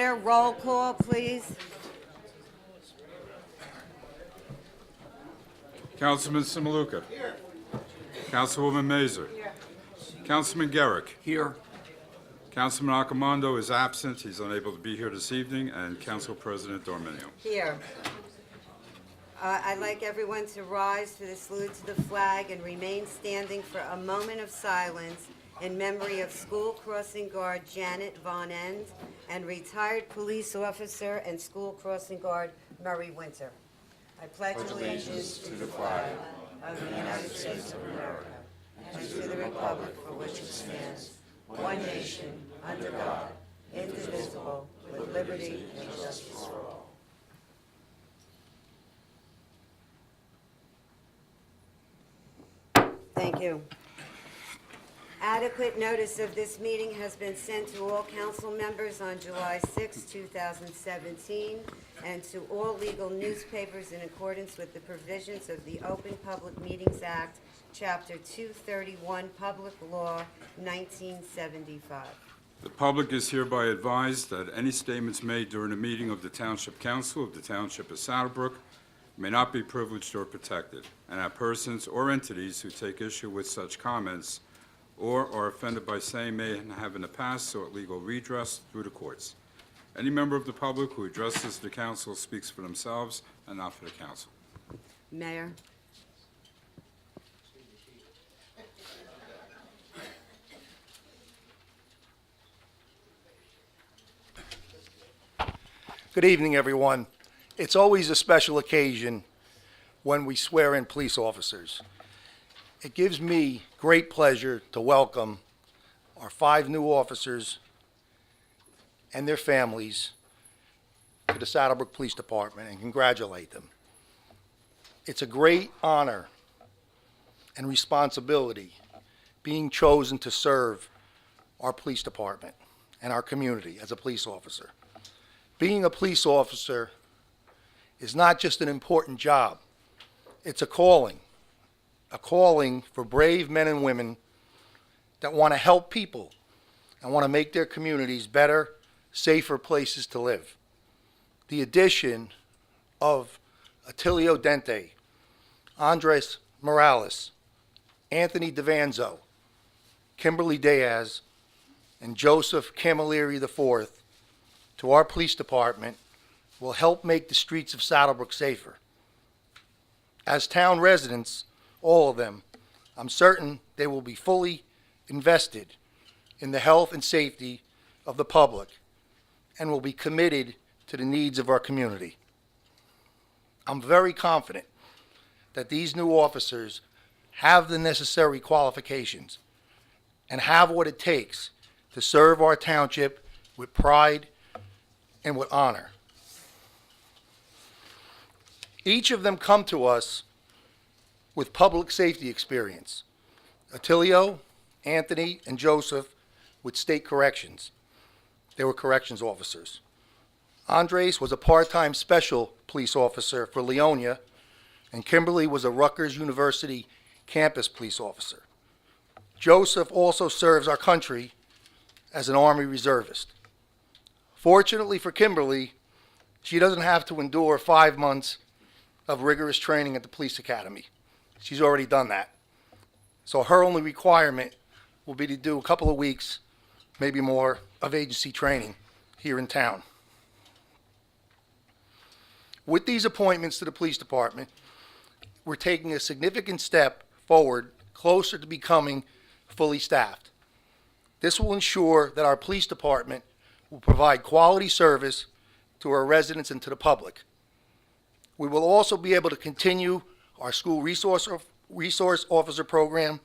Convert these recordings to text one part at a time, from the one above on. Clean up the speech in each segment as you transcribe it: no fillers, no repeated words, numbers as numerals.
order. Roll call, please. Councilman Simaluka. Here. Councilwoman Mazer. Here. Councilman Garrick. Here. Councilman Accomando is absent. He's unable to be here this evening. And Council President Dorminio. Here. I'd like everyone to rise for the salute to the flag and remain standing for a moment of silence in memory of school crossing guard Janet Von End and retired police officer and school crossing guard Murray Winter. I pledge allegiance to the flag of the United States of America and to the republic for which it stands, one nation, under God, indivisible, with liberty and justice for all. Thank you. Adequate notice of this meeting has been sent to all council members on July 6, 2017, and to all legal newspapers in accordance with the provisions of the Open Public Meetings Act, Chapter 231, Public Law, 1975. The public is hereby advised that any statements made during a meeting of the Township Council of the Township of Saddlebrook may not be privileged or protected, and that persons or entities who take issue with such comments or are offended by same may have in the past sought legal redress through the courts. Any member of the public who addresses the council speaks for themselves and not for the council. Mayor. Good evening, everyone. It's always a special occasion when we swear in police officers. It gives me great pleasure to welcome our 5 new officers and their families to the Saddlebrook Police Department and congratulate them. It's a great honor and responsibility being chosen to serve our police department and our community as a police officer. Being a police officer is not just an important job, it's a calling for brave men and women that want to help people and want to make their communities better, safer places to live. The addition of Attilio Dente, Andres Morales, Anthony DeVanzo, Kimberly Diaz, and Joseph Camilleri IV to our police department will help make the streets of Saddlebrook safer. As town residents, all of them, I'm certain they will be fully invested in the health and safety of the public and will be committed to the needs of our community. I'm very confident that these new officers have the necessary qualifications and have what it takes to serve our township with pride and with honor. Each of them come to us with public safety experience. Attilio, Anthony, and Joseph with state corrections. They were corrections officers. Andres was a part-time special police officer for Leonia, and Kimberly was a Rutgers University campus police officer. Joseph also serves our country as an Army reservist. Fortunately for Kimberly, she doesn't have to endure 5 months of rigorous training at the police academy. She's already done that. So her only requirement will be to do a couple of weeks, maybe more, of agency training here in town. With these appointments to the police department, we're taking a significant step forward, closer to becoming fully staffed. This will ensure that our police department will provide quality service to our residents and to the public. We will also be able to continue our school resource officer program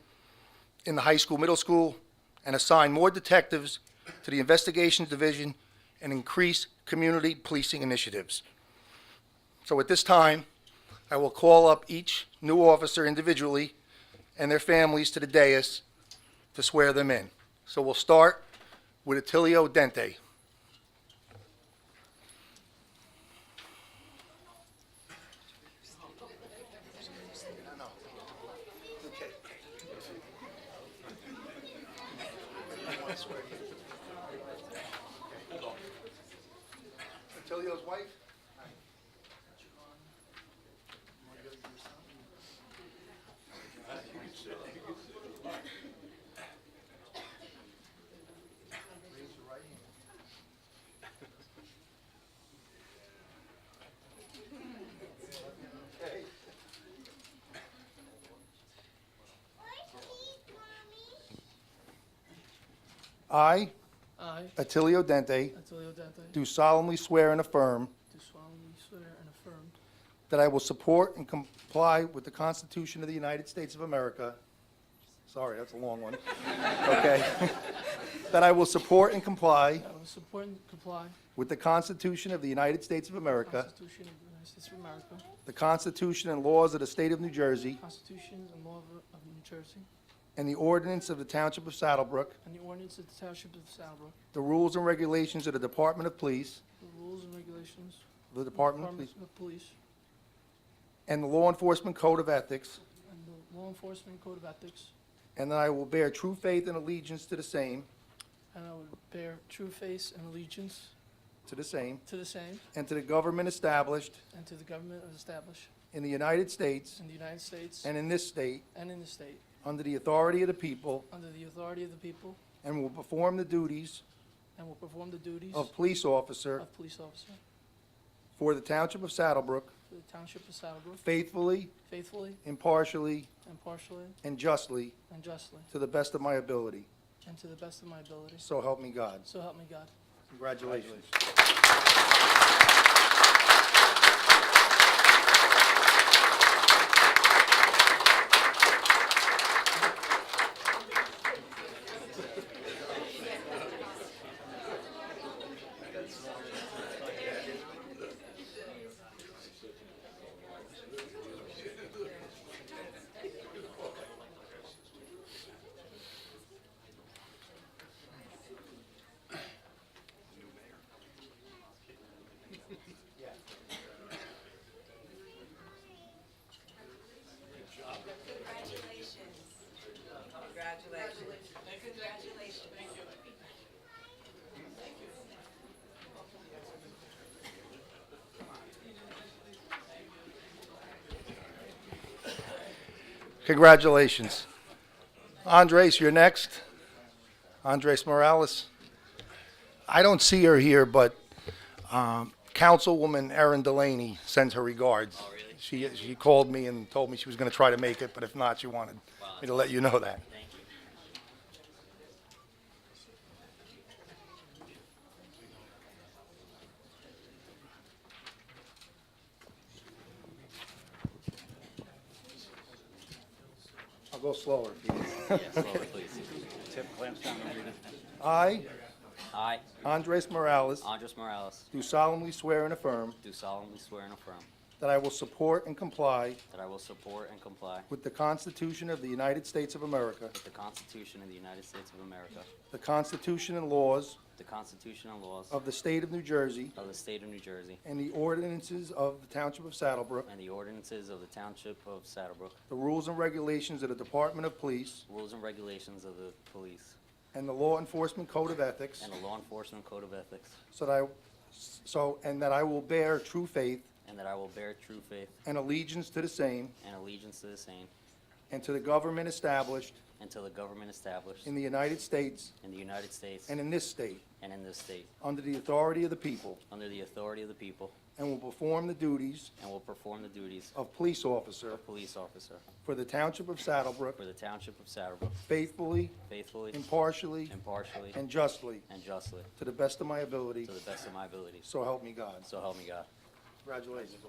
in the high school, middle school, and assign more detectives to the investigations division and increase community policing initiatives. So at this time, I will call up each new officer individually and their families to the dais to swear them in. So we'll start with Attilio Dente. Tilio's wife? I, I, Attilio Dente, Attilio Dente, do solemnly swear and affirm do solemnly swear and affirm that I will support and comply with the Constitution of the United States of America. Sorry, that's a long one. Okay. That I will support and comply that I will support and comply with the Constitution of the United States of with the America, Constitution of the United States of America, the Constitution and laws of the State of New Jersey, constitutions and law of New Jersey, and the ordinance of the Township of Saddlebrook, and the ordinance of the Township of Saddlebrook, the rules and regulations of the Department of Police, the rules and regulations the of the Department of Police, of Police, and the Law Enforcement Code of Ethics, and the Law Enforcement Code of Ethics, and that I will bear true faith and allegiance to the same, and I will bear true faith and allegiance to the same, and to the government established and to the government established in the United States in the United States and in this state, and in the state, under the authority of the people, under the authority of the people, and will perform the duties and will perform the duties of police officer of police officer for the Township of Saddlebrook for the Township of Saddlebrook, faithfully, faithfully, impartially, impartially, and justly and justly, to the best of my ability. and to the best of my ability. So help me God. So help me God. Congratulations. Congratulations. Congratulations. Andres, you're next. Andres Morales. I don't see her here, but Councilwoman Erin Delaney sends her regards. Oh, really? She called me and told me she was going to try to make it, but if not, she wanted me to let you know that. Thank you. I'll go slower. if you- Yeah, slowly, please. Tip clamps down and read it. I, I, Andres Morales, Andres Morales, do solemnly swear and affirm do solemnly swear and affirm that I will support and comply that I will support and comply with the Constitution of the United States of America, with the Constitution of the United States of America, the Constitution and laws the Constitution and laws of the State of New Jersey, of the State of New Jersey, and the ordinances of the Township of Saddlebrook, and the ordinances of the Township of Saddlebrook, the rules and regulations of the Department of Police, rules and regulations of the police, and the Law Enforcement Code of Ethics, and the Law Enforcement Code of Ethics, and that I will bear true faith and that I will bear true faith and allegiance to the same, and allegiance to the same, and to the government established until the government established in the United States in the United States and in this state, and in this state, under the authority of the people, under the authority of the people, and will perform the duties and will perform the duties of police officer of police officer for the Township of Saddlebrook for the Township of Saddlebrook, faithfully, faithfully, impartially, impartially, and justly, and justly, to the best of my ability. to the best of my ability. So help me God. So help me God. Congratulations.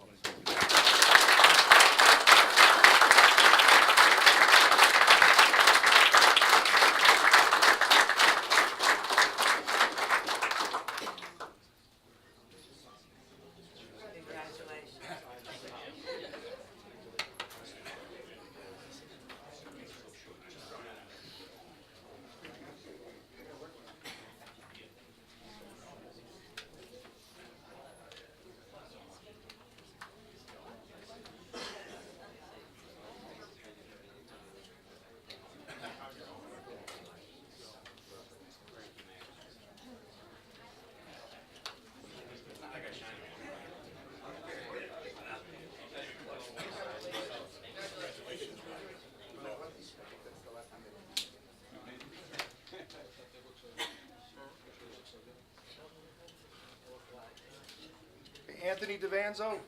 Anthony DeVanzo.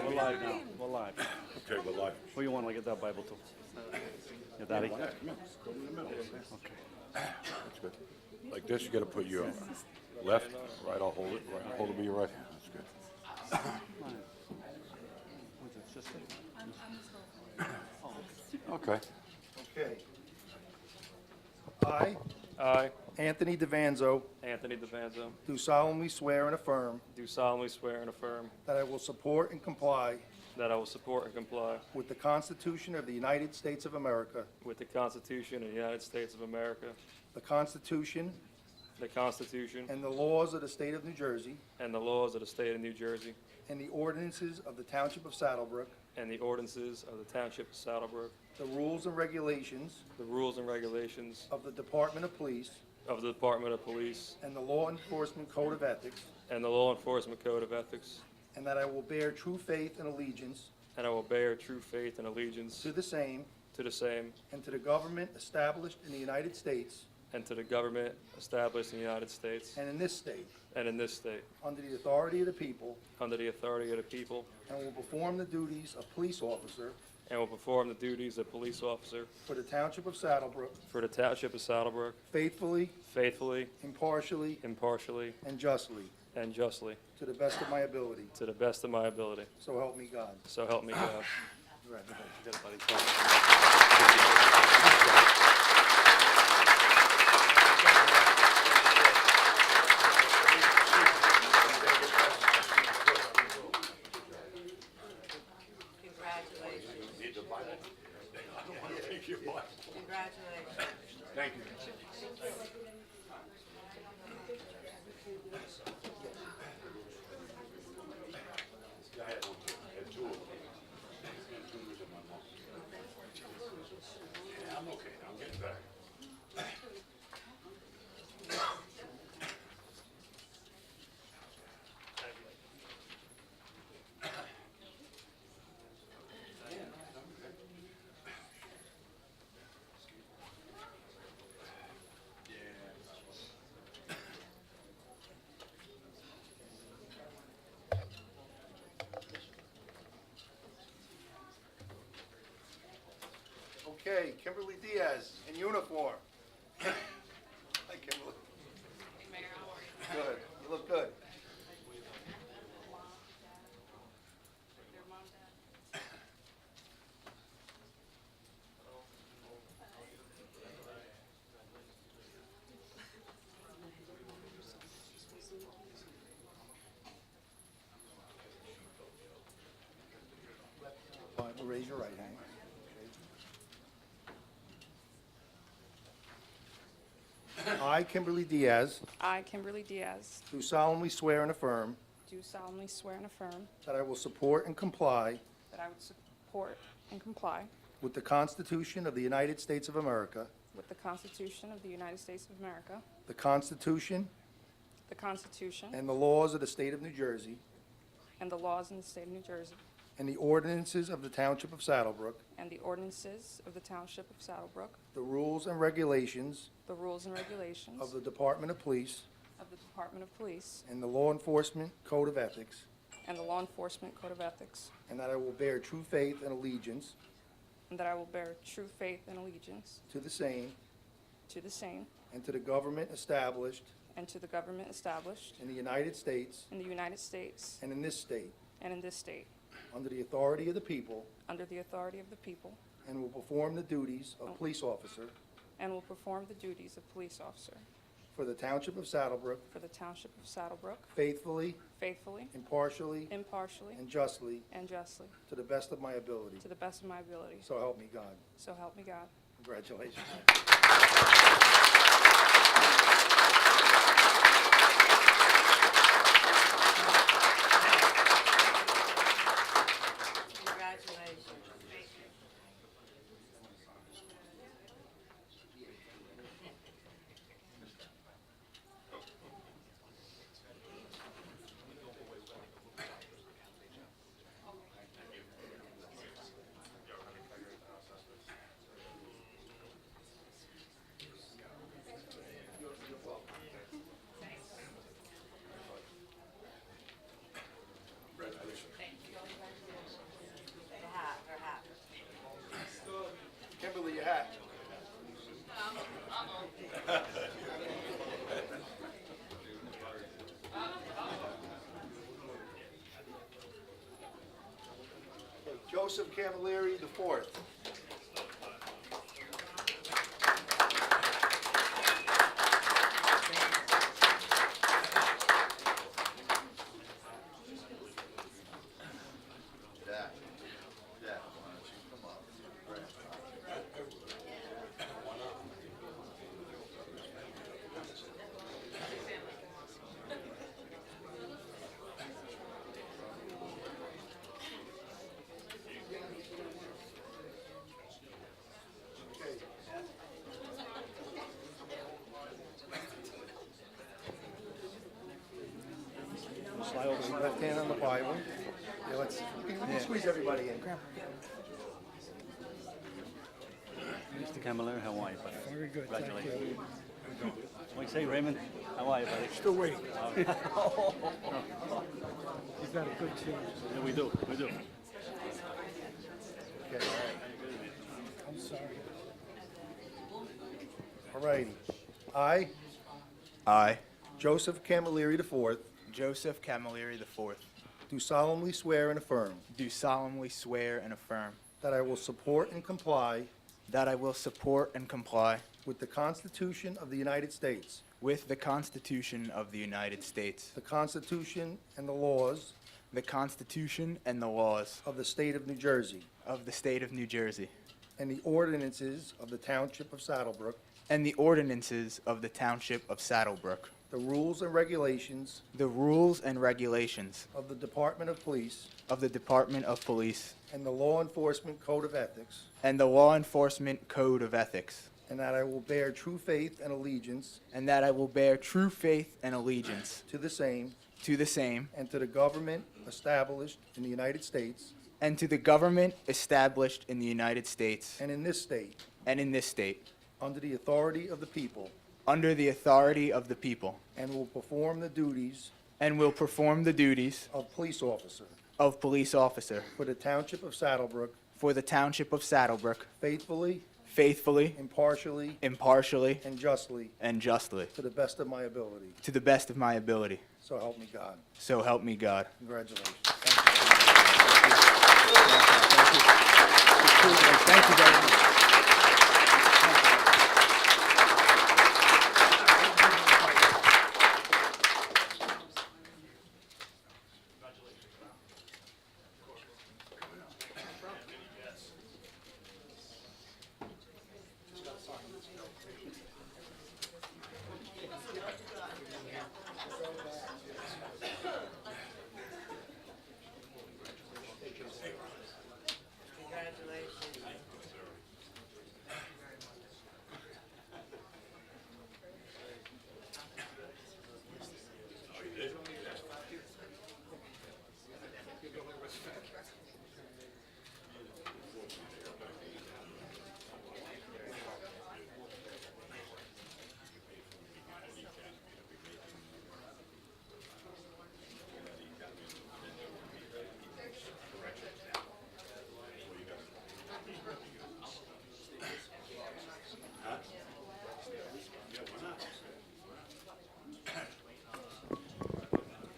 We're live now. We're live. Okay, we're live. Who you want to get that Bible to? Your daddy? Come in the middle. That's good. Like this, you gotta put your left, right, I'll hold it, right, hold it with your right. That's good. Okay. Okay. I, Anthony DeVanzo, Anthony DeVanzo, do solemnly swear and affirm do solemnly swear and affirm that I will support and comply that I will support and comply with the Constitution of the United States of America, with the Constitution of the United States of America, the Constitution the Constitution and the laws of the State of New Jersey, and the laws of the State of New Jersey, and the ordinances of the Township of Saddlebrook, and the ordinances of the Township of Saddlebrook, the rules and regulations the rules and regulations of the Department of Police, of the Department of Police, and the Law Enforcement Code of Ethics, and the Law Enforcement Code of Ethics, and that I will bear true faith and allegiance and I will bear true faith and allegiance to the same to the same and to the government established in the United States and to the government established in the United States and in this state, and in this state, under the authority of the people, under the authority of the people, and will perform the duties of police officer and will perform the duties of police officer for the Township of Saddlebrook for the Township of Saddlebrook, faithfully, faithfully, impartially, impartially, and justly, and justly, to the best of my ability. to the best of my ability. So help me God. So help me God. Congratulations. Congratulations. Thank you. I'm okay, I'm getting better. Okay, Kimberly Diaz, in uniform. Hi, Kimberly. Hey, Mayor, how are you? Good, you look good. Your mom, Dad? Raise your right hand. I, Kimberly Diaz, I, Kimberly Diaz, do solemnly swear and affirm do solemnly swear and affirm that I will support and comply that I would support and comply with the Constitution of the United States of America, with the Constitution of the United States of America, the Constitution the Constitution and the laws of the State of New Jersey, and the laws in the state of New Jersey, and the ordinances of the Township of Saddlebrook, and the ordinances of the Township of Saddlebrook, the rules and regulations the rules and regulations of the Department of Police, of the Department of Police, and the Law Enforcement Code of Ethics, and the Law Enforcement Code of Ethics, and that I will bear true faith and allegiance and that I will bear true faith and allegiance to the same to the same and to the government established and to the government established in the United States in the United States and in this state, and in this state, under the authority of the people, under the authority of the people, and will perform the duties of police officer and will perform the duties of police officer for the Township of Saddlebrook for the Township of Saddlebrook, faithfully, faithfully, impartially, impartially, and justly and justly, to the best of my ability. to the best of my ability. So help me God. So help me God. Congratulations. Congratulations. Joseph Camilleri IV. Left hand on the Bible. Yeah, let's squeeze everybody in. Mr. Camilleri, how are you, buddy? Very good, congratulations. What do you say, Raymond? How are you, buddy? Still waiting. You've got a good team. Yeah, we do. Okay. I'm sorry. All righty. I, I, Joseph Camilleri IV, Joseph Camilleri IV, do solemnly swear and affirm do solemnly swear and affirm that I will support and comply that I will support and comply with the Constitution of the United States, with the Constitution of the United States, the Constitution and the laws the Constitution and the laws of the State of New Jersey, of the State of New Jersey, and the ordinances of the Township of Saddlebrook, and the ordinances of the Township of Saddlebrook, the rules and regulations the rules and regulations of the Department of Police, of the Department of Police, and the Law Enforcement Code of Ethics, and the Law Enforcement Code of Ethics, and that I will bear true faith and allegiance and that I will bear true faith and allegiance to the same to the same and to the government established in the United States and to the government established in the United States and in this state, and in this state, under the authority of the people, under the authority of the people, and will perform the duties and will perform the duties of police officer of police officer for the Township of Saddlebrook for the Township of Saddlebrook, faithfully, faithfully, impartially, impartially, and justly and justly, to the best of my ability. to the best of my ability. So help me God. So help me God. Congratulations. Thank you very much.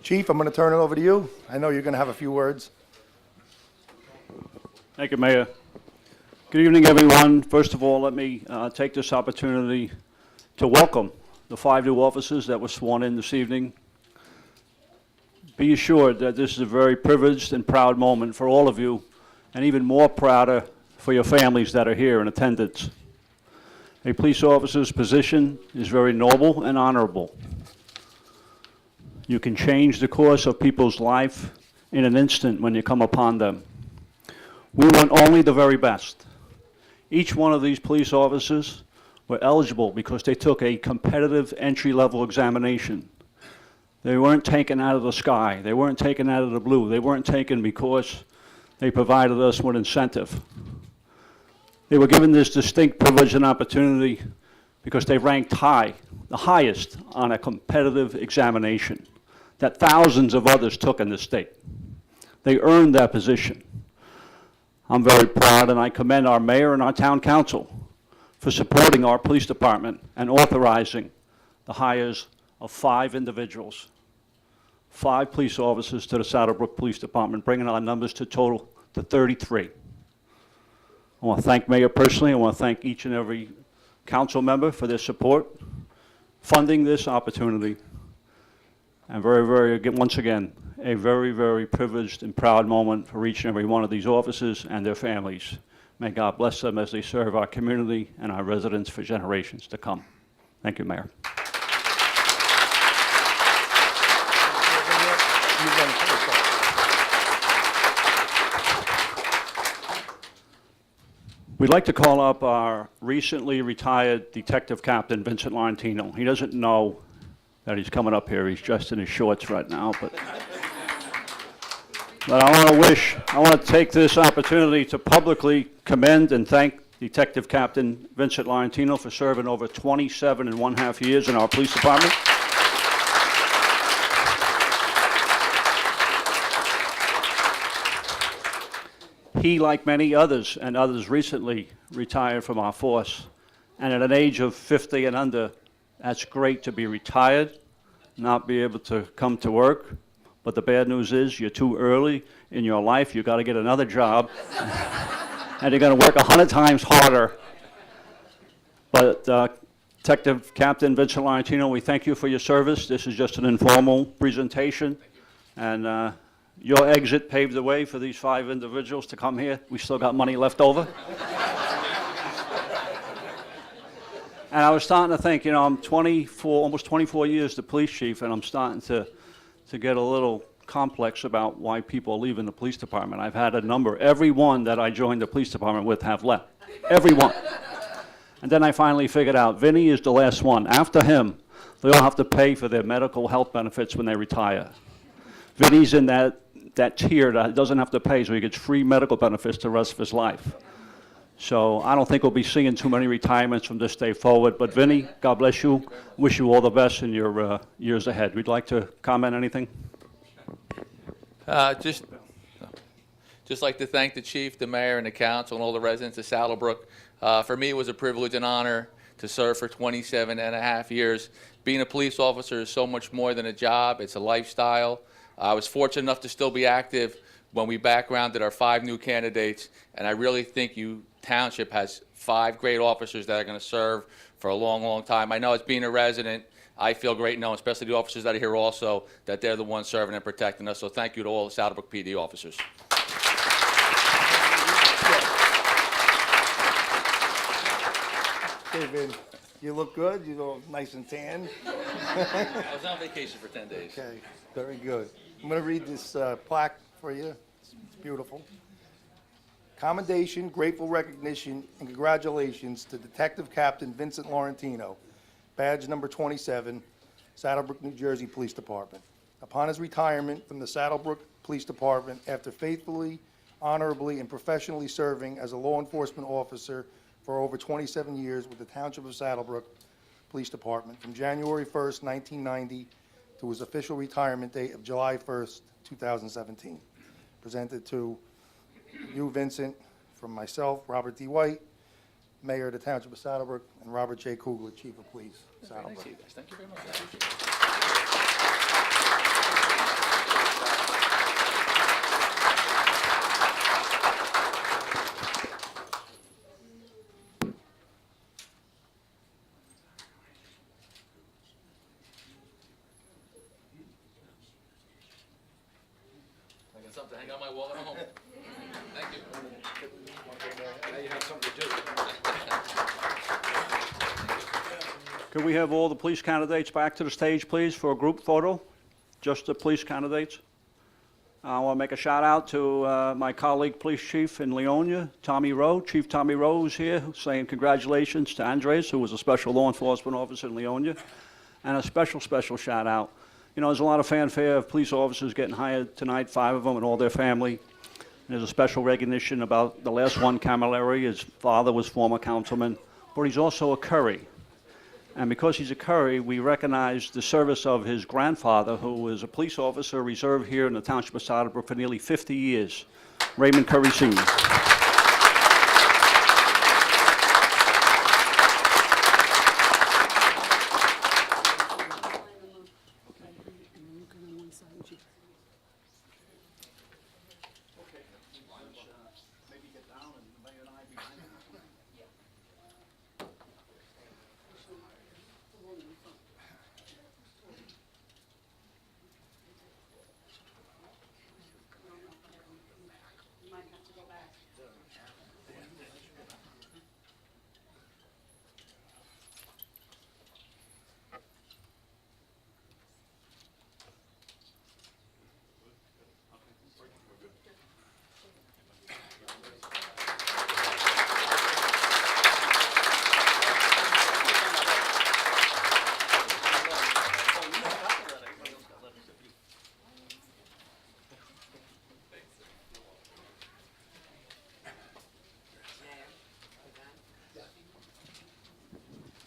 Chief, I'm going to turn it over to you. I know you're going to have a few words. Thank you, Mayor. Good evening, everyone. First of all, let me take this opportunity to welcome the 5 new officers that were sworn in this evening. Be assured that this is a very privileged and proud moment for all of you, and even more prouder for your families that are here in attendance. A police officer's position is very noble and honorable. You can change the course of people's life in an instant when you come upon them. We want only the very best. Each one of these police officers were eligible because they took a competitive entry-level examination. They weren't taken out of the sky. They weren't taken out of the blue. They weren't taken because they provided us with incentive. They were given this distinct privilege and opportunity because they ranked high, the highest on a competitive examination that thousands of others took in the state. They earned that position. I'm very proud, and I commend our mayor and our town council for supporting our police department and authorizing the hires of 5 individuals, 5 police officers to the Saddlebrook Police Department, bringing our numbers to total to 33. I want to thank Mayor personally. I want to thank each and every council member for their support, funding this opportunity. And once again, a very, very privileged and proud moment for each and every one of these officers and their families. May God bless them as they serve our community and our residents for generations to come. Thank you, Mayor. We'd like to call up our recently retired Detective Captain Vincent Laurentino. He doesn't know that he's coming up here. He's dressed in his shorts right now, but I want to take this opportunity to publicly commend and thank Detective Captain Vincent Laurentino for serving over 27.5 years in our police department. He, like many others, and others recently, retired from our force. And at an age of 50 and under, that's great to be retired, not be able to come to work. But the bad news is you're too early in your life. You've got to get another job. And you're going to work 100 times harder. But Detective Captain Vincent Laurentino, we thank you for your service. This is just an informal presentation. And your exit paved the way for these 5 individuals to come here. We still got money left over. And I was starting to think, you know, I'm almost 24 years the police chief, and I'm starting to get a little complex about why people are leaving the police department. I've had a number. Every one that I joined the police department with have left. Every one. And then I finally figured out, Vinny is the last one. After him, they all have to pay for their medical health benefits when they retire. Vinny's in that tier that doesn't have to pay, so he gets free medical benefits the rest of his life. So I don't think we'll be seeing too many retirements from this day forward. But Vinny, God bless you. Wish you all the best in your years ahead. We'd like to comment anything? Just like to thank the chief, the mayor, and the council, and all the residents of Saddlebrook. For me, it was a privilege and honor to serve for 27.5 years. Being a police officer is so much more than a job. It's a lifestyle. I was fortunate enough to still be active when we backgrounded our 5 new candidates, and I really think Township has 5 great officers that are going to serve for a long, long time. I know as being a resident, I feel great knowing, especially the officers that are here also, that they're the ones serving and protecting us. So thank you to all the Saddlebrook PD officers. David, you look good. You look nice and tan. I was on vacation for 10 days. Okay, very good. I'm going to read this plaque for you. It's beautiful. Commendation, grateful recognition, and congratulations to Detective Captain Vincent Laurentino, badge number 27, Saddlebrook, New Jersey Police Department. Upon his retirement from the Saddlebrook Police Department after faithfully, honorably, and professionally serving as a law enforcement officer for over 27 years with the Township of Saddlebrook Police Department from January 1st, 1990 to his official retirement date of July 1st, 2017. Presented to you, Vincent, from myself, Robert D. White, Mayor of the Township of Saddlebrook, and Robert J. Kugler, Chief of Police, Saddlebrook. Thank you, guys. Thank you very much. I appreciate it. I got something to hang on my wall at home. Thank you. Now you have something to do. Could we have all the police candidates back to the stage, please, for a group photo? Just the police candidates. I want to make a shout out to my colleague, Police Chief in Leonia, Tommy Rowe. Chief Tommy Rowe is here saying congratulations to Andres, who was a special law enforcement officer in Leonia. And a special, special shout out. You know, there's a lot of fanfare of police officers getting hired tonight, 5 of them and all their family. And there's a special recognition about the last one, Camilleri. His father was former councilman, but he's also a Curry. And because he's a Curry, we recognize the service of his grandfather, who was a police officer reserved here in the Township of Saddlebrook for nearly 50 years, Raymond Curry Sr.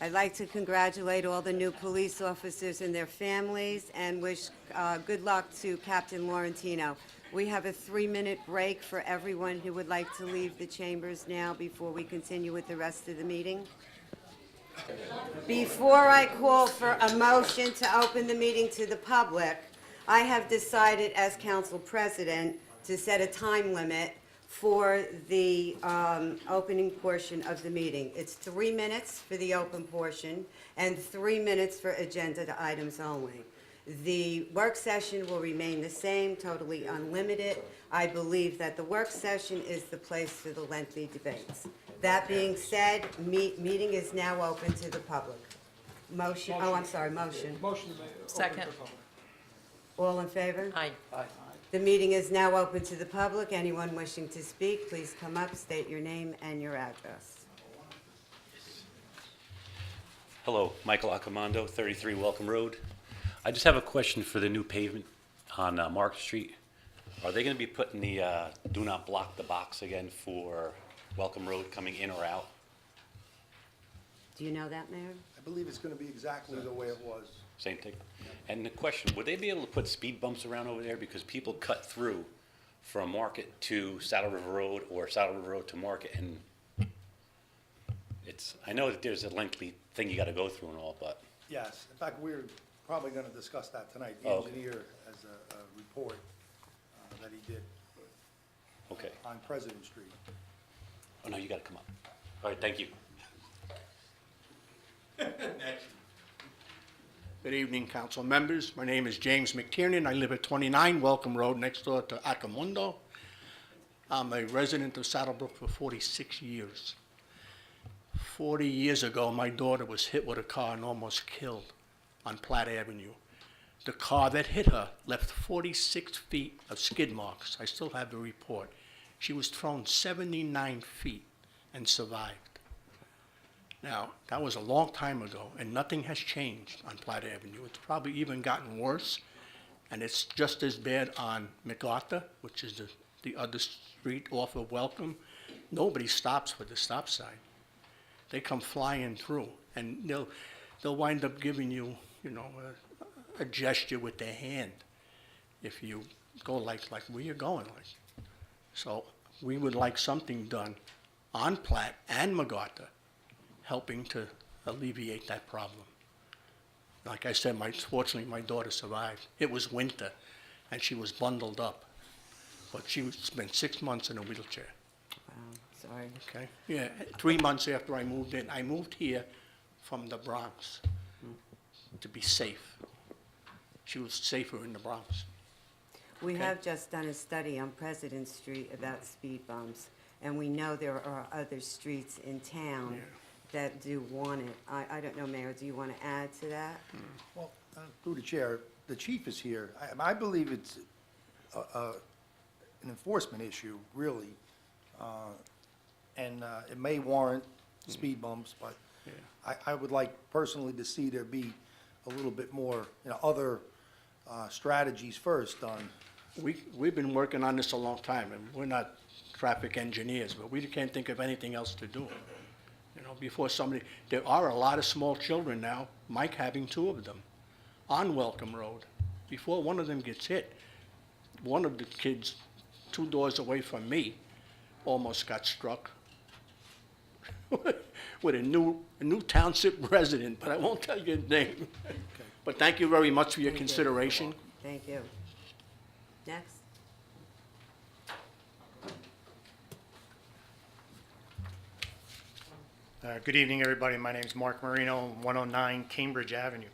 I'd like to congratulate all the new police officers and their families and wish good luck to Captain Laurentino. We have a 3-minute break for everyone who would like to leave the chambers now before we continue with the rest of the meeting. Before I call for a motion to open the meeting to the public, I have decided as council president to set a time limit for the opening portion of the meeting. It's 3 minutes for the open portion and 3 minutes for agenda items only. The work session will remain the same, totally unlimited. I believe that the work session is the place for the lengthy debates. That being said, meeting is now open to the public. Motion. Second. All in favor? Aye. The meeting is now open to the public. Anyone wishing to speak, please come up, state your name and your address. Hello, Michael Accomando, 33 Welcome Road. I just have a question for the new pavement on Market Street. Are they going to be putting the do not block the box again for Welcome Road coming in or out? Do you know that, Mayor? I believe it's going to be exactly the way it was. Same thing. And the question, would they be able to put speed bumps around over there? Because people cut through from Market to Saddle River Road or Saddle River Road to Market, and I know that there's a lengthy thing you got to go through and all, but Yes, in fact, we're probably going to discuss that tonight. The Oh, okay. engineer has a report that he did okay. on President Street. Oh, no, you got to come up. All right, thank you. Good evening, council members. My name is James McTiernan. I live at 29 Welcome Road, next door to Acamundo. I'm a resident of Saddlebrook for 46 years. 40 years ago, my daughter was hit with a car and almost killed on Platt Avenue. The car that hit her left 46 feet of skid marks. I still have the report. She was thrown 79 feet and survived. Now, that was a long time ago, and nothing has changed on Platt Avenue. It's probably even gotten worse, and it's just as bad on MacArthur, which is the other street off of Welcome. Nobody stops for the stop sign. They come flying through, and they'll wind up giving you, a gesture with their hand if you go like where you're going. So we would like something done on Platt and MacArthur, helping to alleviate that problem. Like I said, fortunately, my daughter survived. It was winter, and she was bundled up. But she spent 6 months in a wheelchair. Wow, sorry. Okay? Yeah, 3 months after I moved in. I moved here from the Bronx to be safe. She was safer in the Bronx. We Okay. have just done a study on President Street about speed bumps, and we know there are other streets in town Yeah. that do want it. I don't know, Mayor, do you want to add to that? Well, through the chair, the chief is here. I believe it's an enforcement issue, really. And it may warrant speed bumps, but I would like personally to see there be a little bit more, other strategies first on. We've been working on this a long time, and we're not traffic engineers, but we can't think of anything else to do. Before there are a lot of small children now, Mike having 2 of them, on Welcome Road. Before one of them gets hit, one of the kids 2 doors away from me almost got struck with a new Township resident, but I won't tell you his name. But thank you very much for your Thank you. consideration. Thank you. Next. Good evening, everybody. My name is Mark Marino, 109 Cambridge Avenue.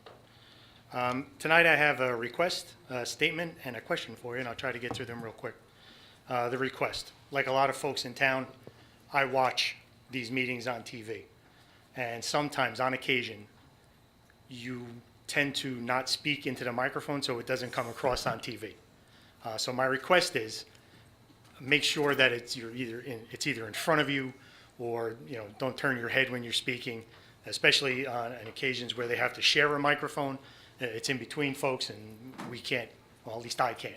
Tonight I have a request, a statement, and a question for you, and I'll try to get through them real quick. The request, like a lot of folks in town, I watch these meetings on TV. And sometimes, on occasion, you tend to not speak into the microphone so it doesn't come across on TV. So my request is, make sure that it's either in front of you, or don't turn your head when you're speaking, especially on occasions where they have to share a microphone. It's in between folks, and we can't, well, at least I can't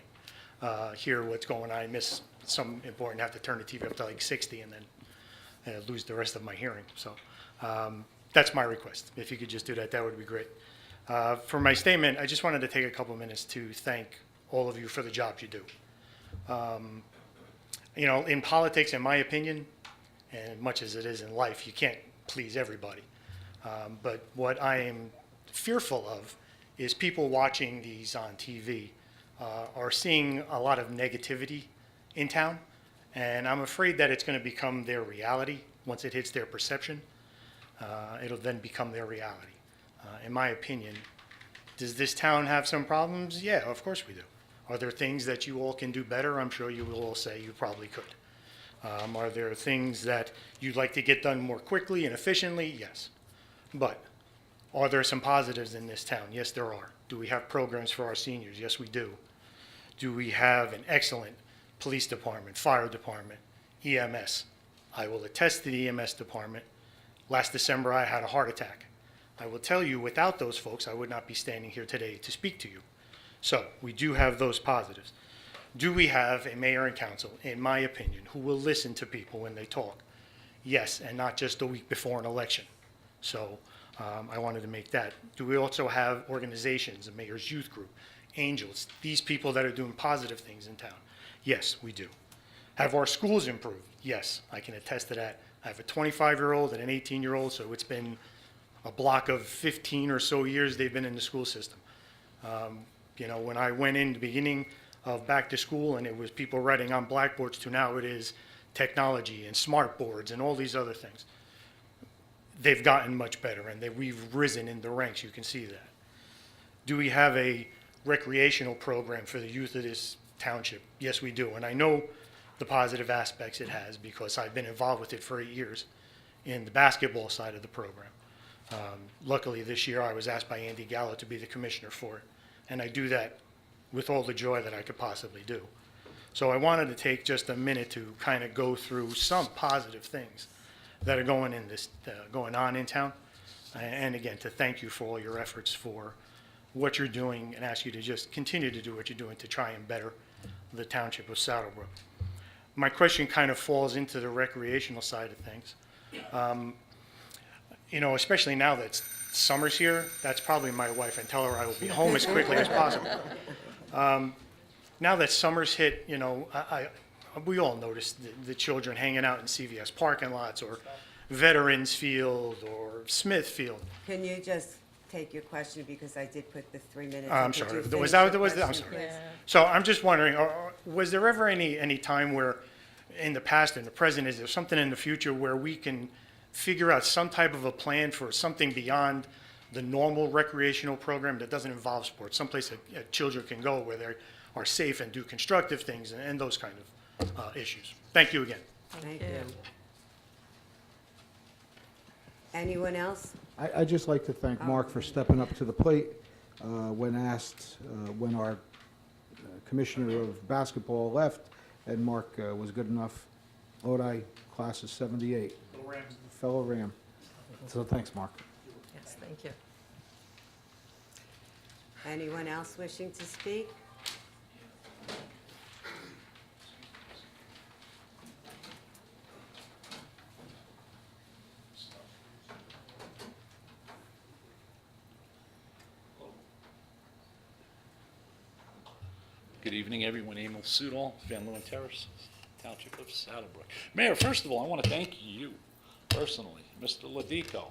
hear what's going on. I miss some important, have to turn the TV up to like 60 and then lose the rest of my hearing. So That's my request. If you could just do that, that would be great. For my statement, I just wanted to take a couple of minutes to thank all of you for the jobs you do. You know, in politics, in my opinion, and much as it is in life, you can't please everybody. But what I am fearful of is people watching these on TV are seeing a lot of negativity in town, and I'm afraid that it's going to become their reality once it hits their perception. It'll then become their reality. In my opinion, does this town have some problems? Yeah, of course we do. Are there things that you all can do better? I'm sure you will all say you probably could. Are there things that you'd like to get done more quickly and efficiently? Yes. But are there some positives in this town? Yes, there are. Do we have programs for our seniors? Yes, we do. Do we have an excellent police department, fire department, EMS? I will attest to the EMS department. Last December, I had a heart attack. I will tell you, without those folks, I would not be standing here today to speak to you. So we do have those positives. Do we have a mayor and council, in my opinion, who will listen to people when they talk? Yes, and not just a week before an election. So I wanted to make that. Do we also have organizations, a mayor's youth group, angels, these people that are doing positive things in town? Yes, we do. Have our schools improved? Yes, I can attest to that. I have a 25-year-old and an 18-year-old, so it's been a block of 15 or so years they've been in the school system. You know, when I went in the beginning of back to school and it was people writing on blackboards to now it is technology and smart boards and all these other things. They've gotten much better and we've risen in the ranks, you can see that. Do we have a recreational program for the youth of this township? Yes, we do. And I know the positive aspects it has because I've been involved with it for 8 years in the basketball side of the program. Luckily this year I was asked by Andy Gallo to be the commissioner for it. And I do that with all the joy that I could possibly do. So I wanted to take just a minute to kind of go through some positive things that are going on in town. And again, to thank you for all your efforts for what you're doing and ask you to just continue to do what you're doing to try and better the township of Saddlebrook. My question kind of falls into the recreational side of things. You know, especially now that summer's here, that's probably my wife, and tell her I will be home as quickly as possible. Now that summer's hit, you know, we all notice the children hanging out in CVS parking lots or Veterans Field or Smith Field. Can you just take your question because I did put the 3 minutes. I'm in. Could sorry. you Was finish that your what it was? I'm question, sorry. please? So I'm just wondering, was there ever any time where, in the past and the present, is there something in the future where we can figure out some type of a plan for something beyond the normal recreational program that doesn't involve sports, someplace that children can go where they are safe and do constructive things and those kind of issues? Thank you again. Thank you. Anyone else? I'd just like to thank Mark for stepping up to the plate when asked, when our commissioner of basketball left, and Mark was good enough. Lodi class of 78. Fellow Ram. So thanks, Mark. Yes, thank you. Anyone else wishing to speak? Good evening, everyone. Emil Sudol, Van Leeuwen Terrace, Township of Saddlebrook. Mayor, first of all, I want to thank you personally, Mr. Ladico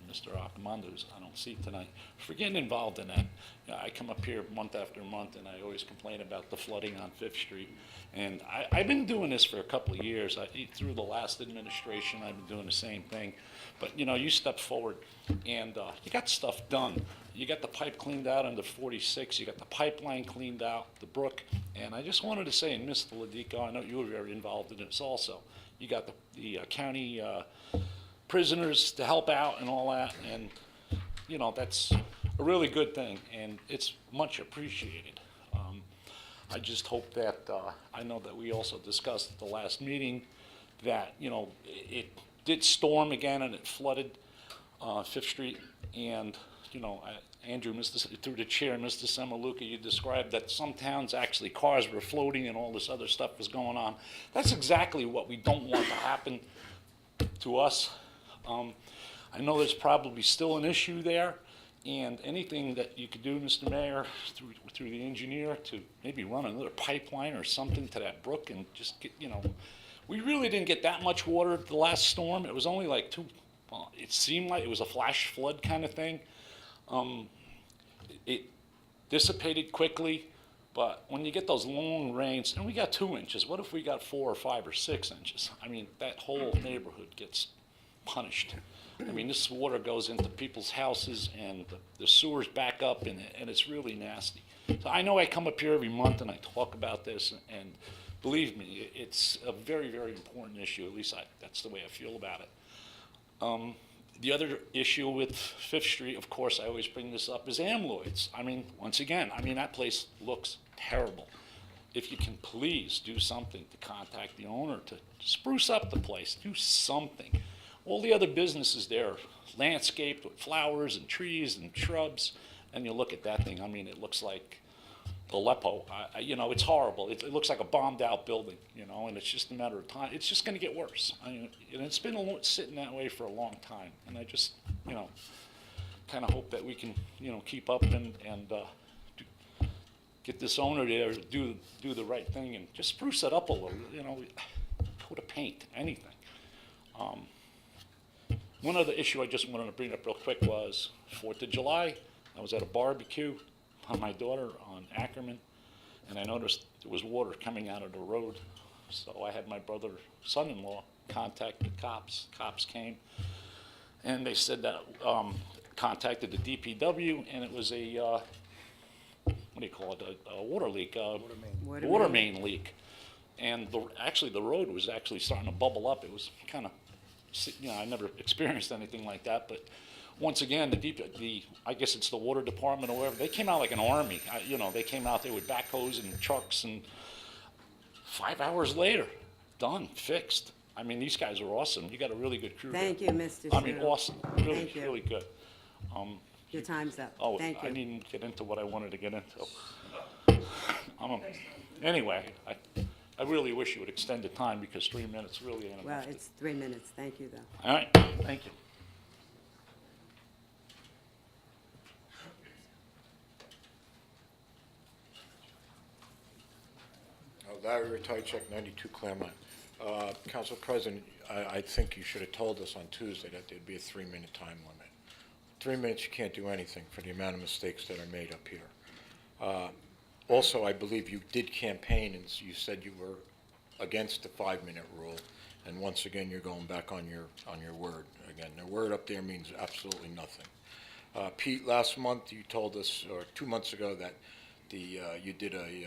and Mr. Accomando, who I don't see tonight, for getting involved in that. You know, I come up here month after month, and I always complain about the flooding on 5th Street. And I've been doing this for a couple of years. Through the last administration, I've been doing the same thing. But, you know, you step forward, and you got stuff done. You got the pipe cleaned out under 46. You got the pipeline cleaned out, the Brook. And I just wanted to say, and Mr. Ladico, I know you were very involved in this also. You got the county prisoners to help out and all that. And, you know, that's a really good thing, and it's much appreciated. I just hope that, I know that we also discussed at the last meeting that, you know, it did storm again and it flooded 5th Street. And, you know, Andrew, through the chair, Mr. Semaluka, you described that some towns actually cars were floating and all this other stuff was going on. That's exactly what we don't want to happen to us. I know there's probably still an issue there, and anything that you could do, Mr. Mayor, through the engineer to maybe run another pipeline or something to that brook and just get, we really didn't get that much water the last storm. It was only like well, it seemed like it was a flash flood kind of thing. It dissipated quickly, but when you get those long rains, and we got 2 inches, what if we got 4 or 5 or 6 inches? I mean, that whole neighborhood gets punished. I mean, this water goes into people's houses, and the sewers back up, and it's really nasty. So I know I come up here every month and I talk about this, and believe me, it's a very, very important issue. At least that's the way I feel about it. The other issue with Fifth Street, of course, I always bring this up, is amyloids. I mean, once again, that place looks terrible. If you can please do something to contact the owner to spruce up the place, do something. All the other businesses there, landscaped with flowers and trees and shrubs, and you look at that thing, it looks like Aleppo. It's horrible. It looks like a bombed-out building, and it's just a matter of time. It's just going to get worse. And it's been sitting that way for a long time, and I just, kind of hope that we can, keep up and get this owner there to do the right thing and just spruce it up a little, put a paint, anything. One other issue I just wanted to bring up real quick was 4th of July. I was at a barbecue on my daughter on Ackerman, and I noticed there was water coming out of the road. So I had my son-in-law contact the cops. Cops came, and they said that contacted the DPW, and it was a what do you call it? A water leak, water main leak, and actually the road was actually starting to bubble up. It was kind of, I never experienced anything like that, but. Once again, I guess it's the water department or whatever, they came out like an army. They came out there with backhoes and trucks, and 5 hours later, done, fixed. These guys are awesome. You got a really good crew. Thank there. you, Mr. Shudo. Awesome. Really, Thank you. really good. Your time's up. Oh, Thank you. I didn't get into what I wanted to get into. Anyway, I really wish you would extend the time because 3 minutes really ain't enough. Well, it's 3 minutes. Thank you, though. All right, thank you. Larry, retired check 92 Claremont. Council President, I think you should have told us on Tuesday that there'd be a 3-minute time limit. 3 minutes, you can't do anything for the amount of mistakes that are made up here. Also, I believe you did campaign and you said you were against the 5-minute rule. And once again, you're going back on your word. Again, the word up there means absolutely nothing. Pete, last month you told us, or 2 months ago, that you did a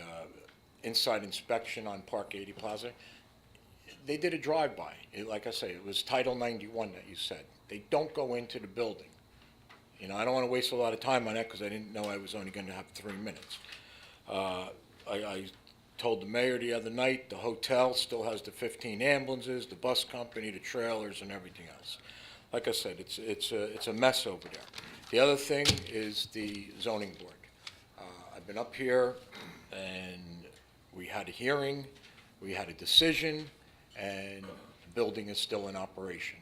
inside inspection on Park 80 Plaza. They did a drive-by. Like I say, it was Title 91 that you said. They don't go into the building. I don't want to waste a lot of time on that because I didn't know I was only going to have 3 minutes. I told the mayor the other night the hotel still has the 15 ambulances, the bus company, the trailers, and everything else. Like I said, it's a mess over there. The other thing is the zoning board. I've been up here, and we had a hearing, we had a decision, and the building is still in operation.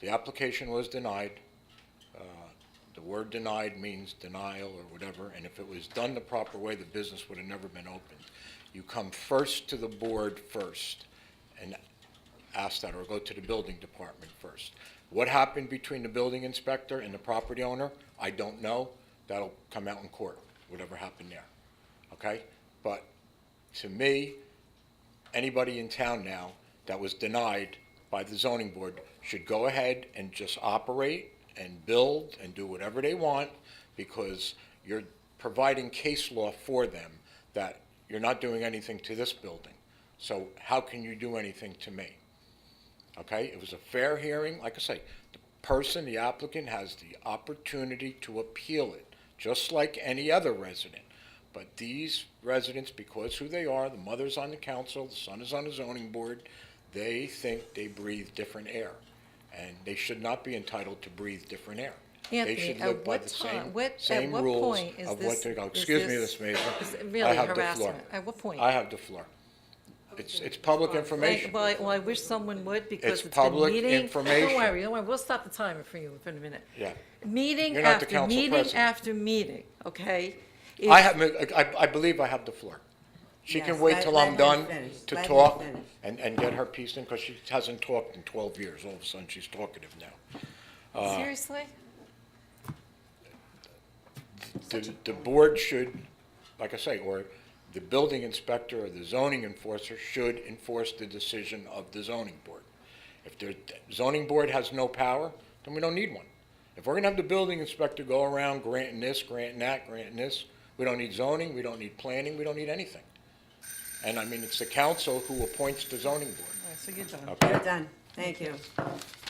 The application was denied. The word denied means denial or whatever, and if it was done the proper way, the business would have never been opened. You come first to the board first and ask that, or go to the building department first. What happened between the building inspector and the property owner, I don't know. That'll come out in court, whatever happened there, okay? But to me, anybody in town now that was denied by the zoning board should go ahead and just operate and build and do whatever they want, because you're providing case law for them that you're not doing anything to this building. So how can you do anything to me? Okay, it was a fair hearing. Like I say, the applicant has the opportunity to appeal it, just like any other resident. But these residents, because who they are, the mother's on the council, the son is on the zoning board, they think they breathe different air. And they should not be entitled to breathe different air. Anthony, They should at live by what the time- same at what rules point is of this- what they go. is Excuse me, this- Ms. Mason. is it really I have the floor. harassment? At what point? I have the floor. It's public information. Well, I wish someone would, because It's it's been public meeting. information. Don't worry, we'll stop the timer for you for a minute. Yeah. Meeting You're not the after council meeting president. after meeting, okay? I have, I believe I have the floor. She Yes, can wait let- till let I'm her done finish. to Let her talk finish. and get her piece in, because she hasn't talked in 12 years. All of a sudden, she's talkative now. Seriously? The board should, like I say, or the building inspector or the zoning enforcer should enforce the decision of the zoning board. If the zoning board has no power, then we don't need one. If we're gonna have the building inspector go around granting this, granting that, granting this, we don't need zoning, we don't need planning, we don't need anything. And I mean, it's the council who appoints the zoning board. All right, so you're done. Okay. You're done. Thank you.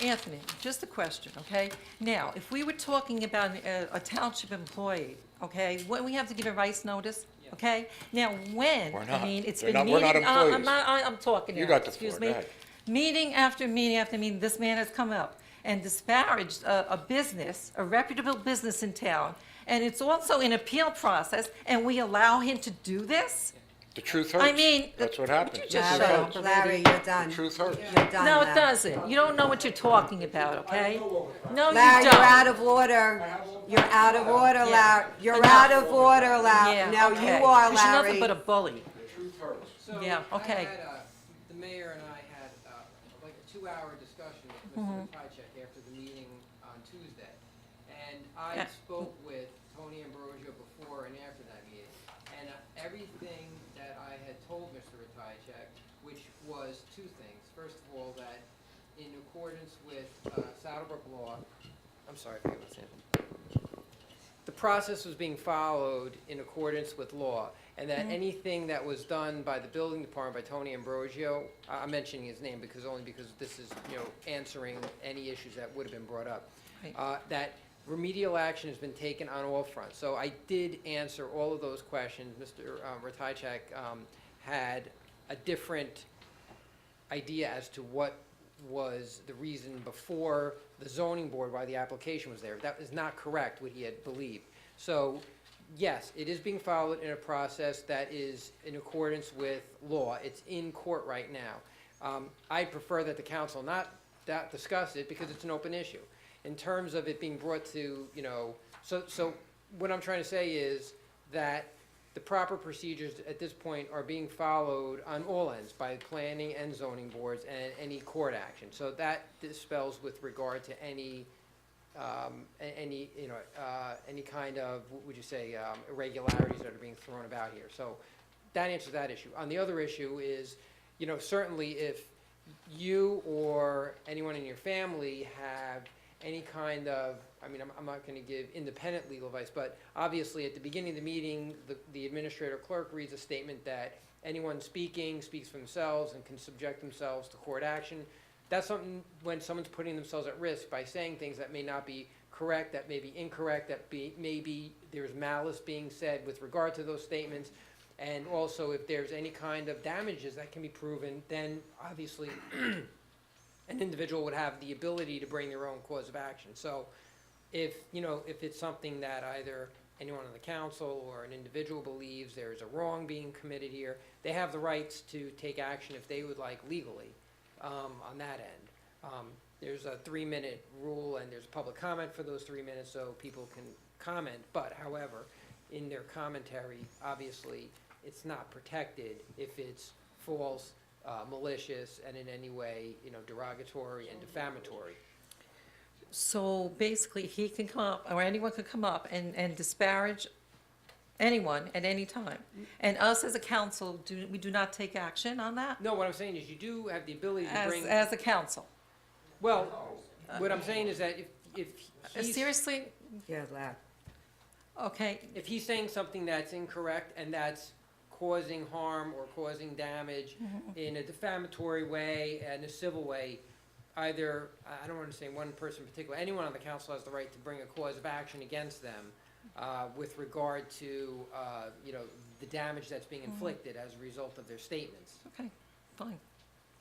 Anthony, just a question, okay? Now, if we were talking about a township employee, okay, when we have to give a rights notice, okay? Now, when, We're I not. mean, it's We're been not- we're meeting. not employees. I'm talking You now, got the excuse floor. me. Go ahead. Meeting after meeting after meeting, this man has come up and disparaged a business, a reputable business in town, and it's also an appeal process, and we allow him to do this? The truth hurts. I mean, That's what happens. you just The shut truth up hurts. Larry, you're done. The truth hurts. You're done No, now. it doesn't. You don't know what you're talking about, okay? No, you Larry, don't. you're out of order. You're out of order, Yeah. Larry. You're Enough. out of order, Larry. Yeah, Now okay. you are, 'Cause you're Larry. nothing but a bully. So Yeah, okay. the mayor and I had like a 2-hour discussion with Mr. Rychek after the meeting on Tuesday. And I Yeah. spoke with Tony Ambrosio before and after that meeting. And everything that I had told Mr. Rychek, which was two things. First of all, that in accordance with Saddlebrook law, I'm sorry, I forget what's in. The process was being followed in accordance with law, and that anything that was done by the building department, by Tony Ambrosio, I'm mentioning his name because this is, answering any issues that would have been brought up. Right. That remedial action has been taken on all fronts. So I did answer all of those questions. Mr. Ratajczak had a different idea as to what was the reason before the zoning board why the application was there. That is not correct, what he had believed. So, yes, it is being followed in a process that is in accordance with law. It's in court right now. I prefer that the council not discuss it because it's an open issue. In terms of it being brought to, so what I'm trying to say is that the proper procedures at this point are being followed on all ends by planning and zoning boards and any court action. So that dispels with regard to any kind of, what would you say, irregularities that are being thrown about here. So that answers that issue. On the other issue is, certainly if you or anyone in your family have any kind of, I'm not going to give independent legal advice, but obviously at the beginning of the meeting, the administrator clerk reads a statement that anyone speaking speaks for themselves and can subject themselves to court action. That's something when someone's putting themselves at risk by saying things that may not be correct, that may be incorrect, that maybe there's malice being said with regard to those statements. And also if there's any kind of damages that can be proven, then obviously an individual would have the ability to bring their own cause of action. So if it's something that either anyone on the council or an individual believes there's a wrong being committed here, they have the rights to take action if they would like legally on that end. There's a 3-minute rule and there's public comment for those 3 minutes so people can comment. But however, in their commentary, obviously, it's not protected if it's false, malicious, and in any way, derogatory and defamatory. So basically, he can come up, or anyone could come up and disparage anyone at any time. And us as a council, we do not take action on that? No, what I'm saying is you do have the ability to bring. As a council? Well, what I'm saying is that if he's. Seriously? Yeah, loud. Okay. If he's saying something that's incorrect and that's causing harm or causing damage in a defamatory way and a civil way, either, I don't want to say one person in particular, anyone on the council has the right to bring a cause of action against them with regard to, the damage that's being inflicted as a result of their statements. Okay, fine,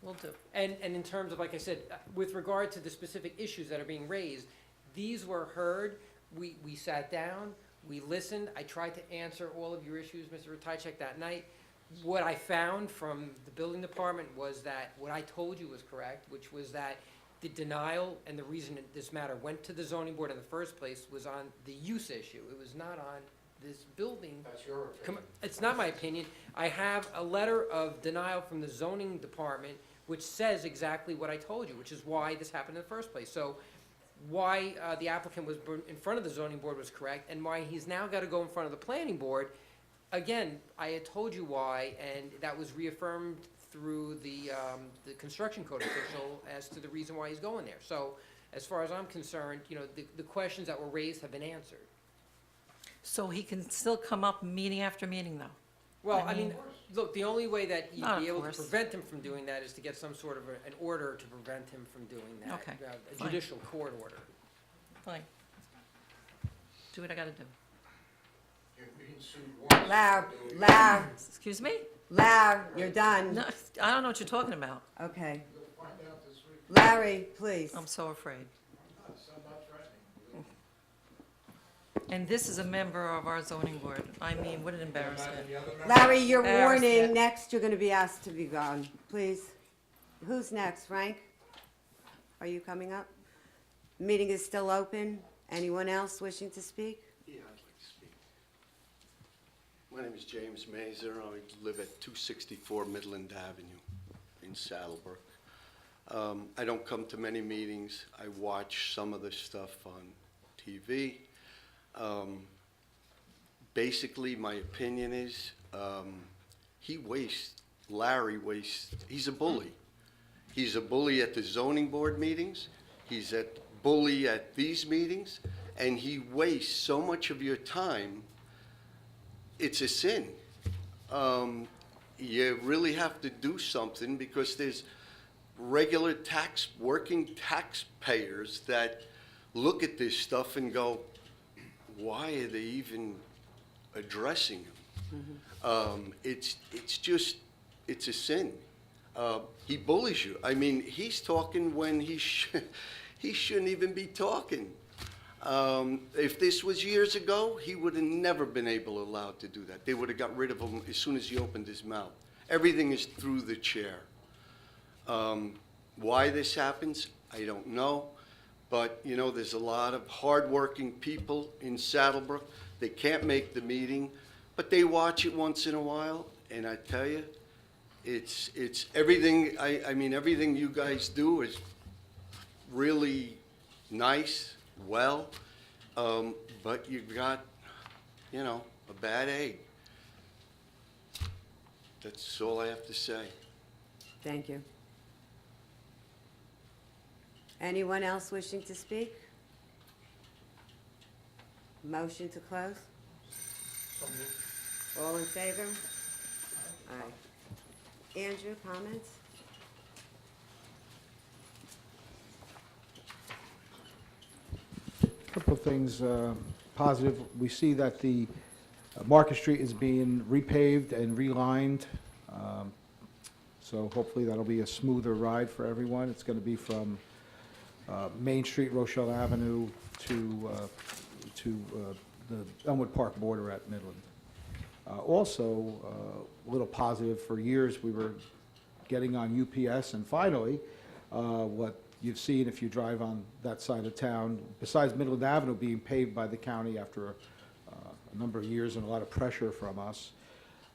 will do. And in terms of, like I said, with regard to the specific issues that are being raised, these were heard, we sat down, we listened, I tried to answer all of your issues, Mr. Ratajczak, that night. what I found from the building department was that what I told you was correct, which was that the denial and the reason that this matter went to the zoning board in the first place was on the use issue. It was not on this building. That's your opinion. It's not my opinion. I have a letter of denial from the zoning department which says exactly what I told you, which is why this happened in the first place. So why the applicant was in front of the zoning board was correct, and why he's now got to go in front of the planning board. Again, I had told you why, and that was reaffirmed through the construction code official as to the reason why he's going there. So as far as I'm concerned, you know, the questions that were raised have been answered. So he can still come up meeting after meeting, though? Well, I mean, look, the only way that you'd Of be able to course. prevent him from doing that is to get some sort of an order to prevent him from doing that. Okay, A fine. judicial court order. Fine. Do what I gotta do. Loud, Excuse me? you're done. No, I don't know what you're talking about. Okay. Larry, please. I'm so afraid. And this is a member of our zoning board. I mean, what an embarrassment. Larry, your Embarrassment. warning, next you're gonna be asked to be gone, please. Who's next, Frank? Are you coming up? Meeting is still open. Anyone else wishing to speak? Yeah, I'd like to speak. My name is James Mazer. I live at 264 Midland Avenue in Saddlebrook. I don't come to many meetings. I watch some of the stuff on TV. Basically, my opinion is Larry wastes, he's a bully. He's a bully at the zoning board meetings. He's a bully at these meetings, and he wastes so much of your time. It's a sin. You really have to do something because there's regular working taxpayers that look at this stuff and go, why are they even addressing him? It's a sin. He bullies you. I mean, he's talking when he shouldn't even be talking. If this was years ago, he would have never been allowed to do that. They would have got rid of him as soon as he opened his mouth. Everything is through the chair. Why this happens, I don't know. But, you know, there's a lot of hardworking people in Saddlebrook. They can't make the meeting, but they watch it once in a while. And I tell you, it's everything, I mean, everything you guys do is really nice, well, but you've got, you know, a bad egg. That's all I have to say. Thank you. Anyone else wishing to speak? Motion to close? All in favor? Aye. Andrew, comments? Couple of things positive. We see that the Market Street is being repaved and relined. So hopefully that'll be a smoother ride for everyone. It's going to be from Main Street, Rochelle Avenue to the Elmwood Park border at Midland. Also, a little positive, for years we were getting on UPS, and finally, what you've seen if you drive on that side of town, besides Midland Avenue being paved by the county after a number of years and a lot of pressure from us,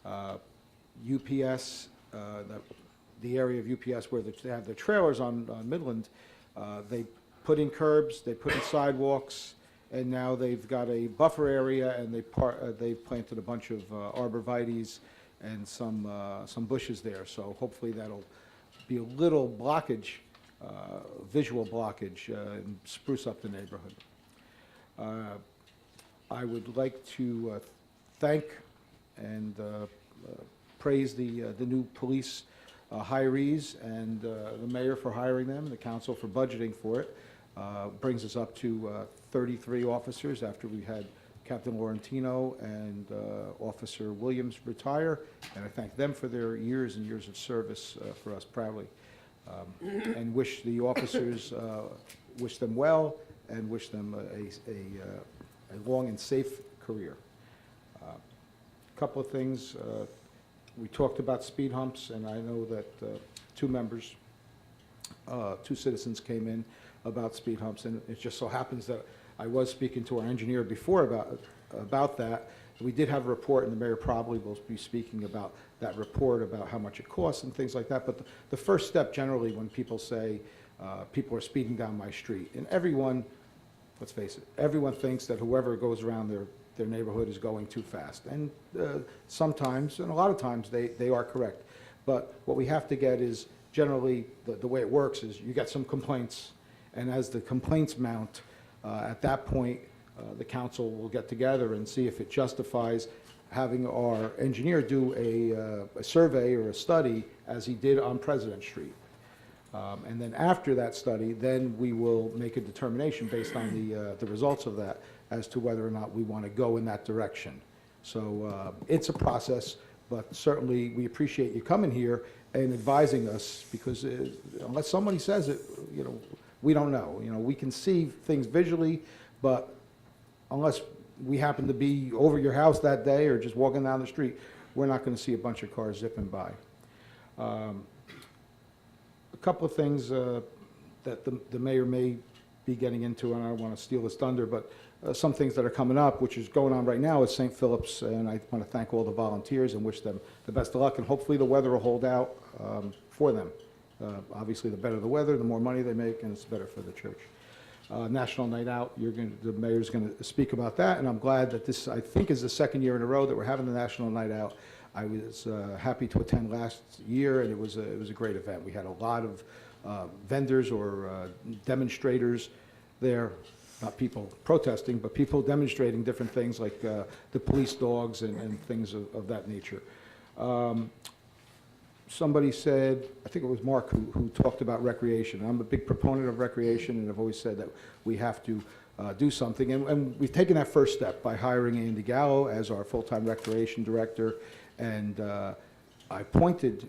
UPS, the area of UPS where they have the trailers on Midland, they put in curbs, they put in sidewalks, and now they've got a buffer area, and they've planted a bunch of arborvitaes and some bushes there. So hopefully that'll be a little blockage, visual blockage, and spruce up the neighborhood. I would like to thank and praise the new police hirees and the mayor for hiring them, and the council for budgeting for it. Brings us up to 33 officers after we had Captain Laurentino and Officer Williams retire, and I thank them for their years and years of service for us proudly. And wish the officers, wish them well, and wish them a long and safe career. A couple of things. We talked about speed humps, and I know that two members, two citizens came in about speed humps, and it just so happens that I was speaking to our engineer before about that. We did have a report, and the mayor probably will be speaking about that report, about how much it costs and things like that. But the first step generally when people say, people are speeding down my street, and everyone, let's face it, everyone thinks that whoever goes around their neighborhood is going too fast. And sometimes, and a lot of times, they are correct. But what we have to get is, generally, the way it works is you get some complaints, and as the complaints mount, at that point, the council will get together and see if it justifies having our engineer do a survey or a study as he did on President Street. And then after that study, then we will make a determination based on the results of that as to whether or not we want to go in that direction. So it's a process, but certainly we appreciate you coming here and advising us, because unless somebody says it, we don't know. We can see things visually, but unless we happen to be over your house that day or just walking down the street, we're not going to see a bunch of cars zipping by. A couple of things that the mayor may be getting into, and I don't want to steal his thunder, but some things that are coming up, which is going on right now at St. Philip's, and I want to thank all the volunteers and wish them the best of luck, and hopefully the weather will hold out for them. Obviously, the better the weather, the more money they make, and it's better for the church. National Night Out, the mayor's going to speak about that, and I'm glad that this, I think, is the second year in a row that we're having the National Night Out. I was happy to attend last year, and it was a great event. We had a lot of vendors or demonstrators there, not people protesting, but people demonstrating different things like the police dogs and things of that nature. Somebody said, I think it was Mark who talked about recreation. I'm a big proponent of recreation, and I've always said that we have to do something. And we've taken that first step by hiring Andy Gallo as our full-time recreation director. And I pointed,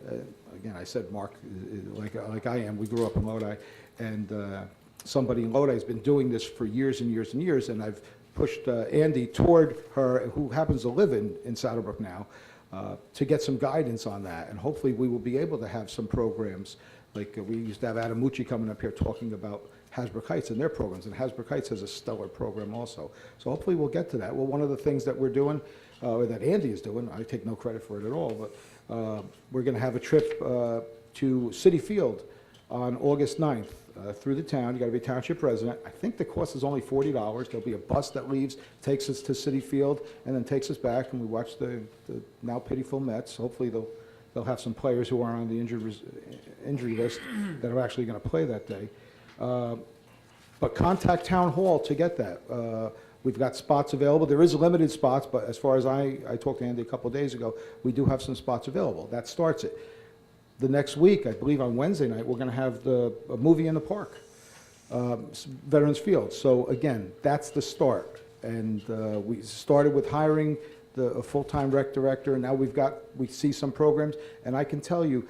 again, I said Mark, like I am, we grew up in Lodi, and somebody in Lodi has been doing this for years and years and years, and I've pushed Andy toward her, who happens to live in Saddlebrook now, to get some guidance on that. And hopefully we will be able to have some programs, like we used to have Adam Mucci coming up here talking about Hasbrook Heights and their programs, and Hasbrook Heights has a stellar program also. So hopefully we'll get to that. Well, one of the things that we're doing, or that Andy is doing, I take no credit for it at all, but we're going to have a trip to City Field on August 9th through the town. You got to be a township resident. I think the cost is only $40. There'll be a bus that leaves, takes us to City Field, and then takes us back, and we watch the now pitiful Mets. Hopefully they'll have some players who are on the injury list that are actually going to play that day. But contact Town Hall to get that. We've got spots available. There is limited spots, but as far as I talked to Andy a couple of days ago, we do have some spots available. That starts it. The next week, I believe on Wednesday night, we're going to have a movie in the park, Veterans Field. So again, that's the start. And we started with hiring a full-time rec director, and now we see some programs. And I can tell you,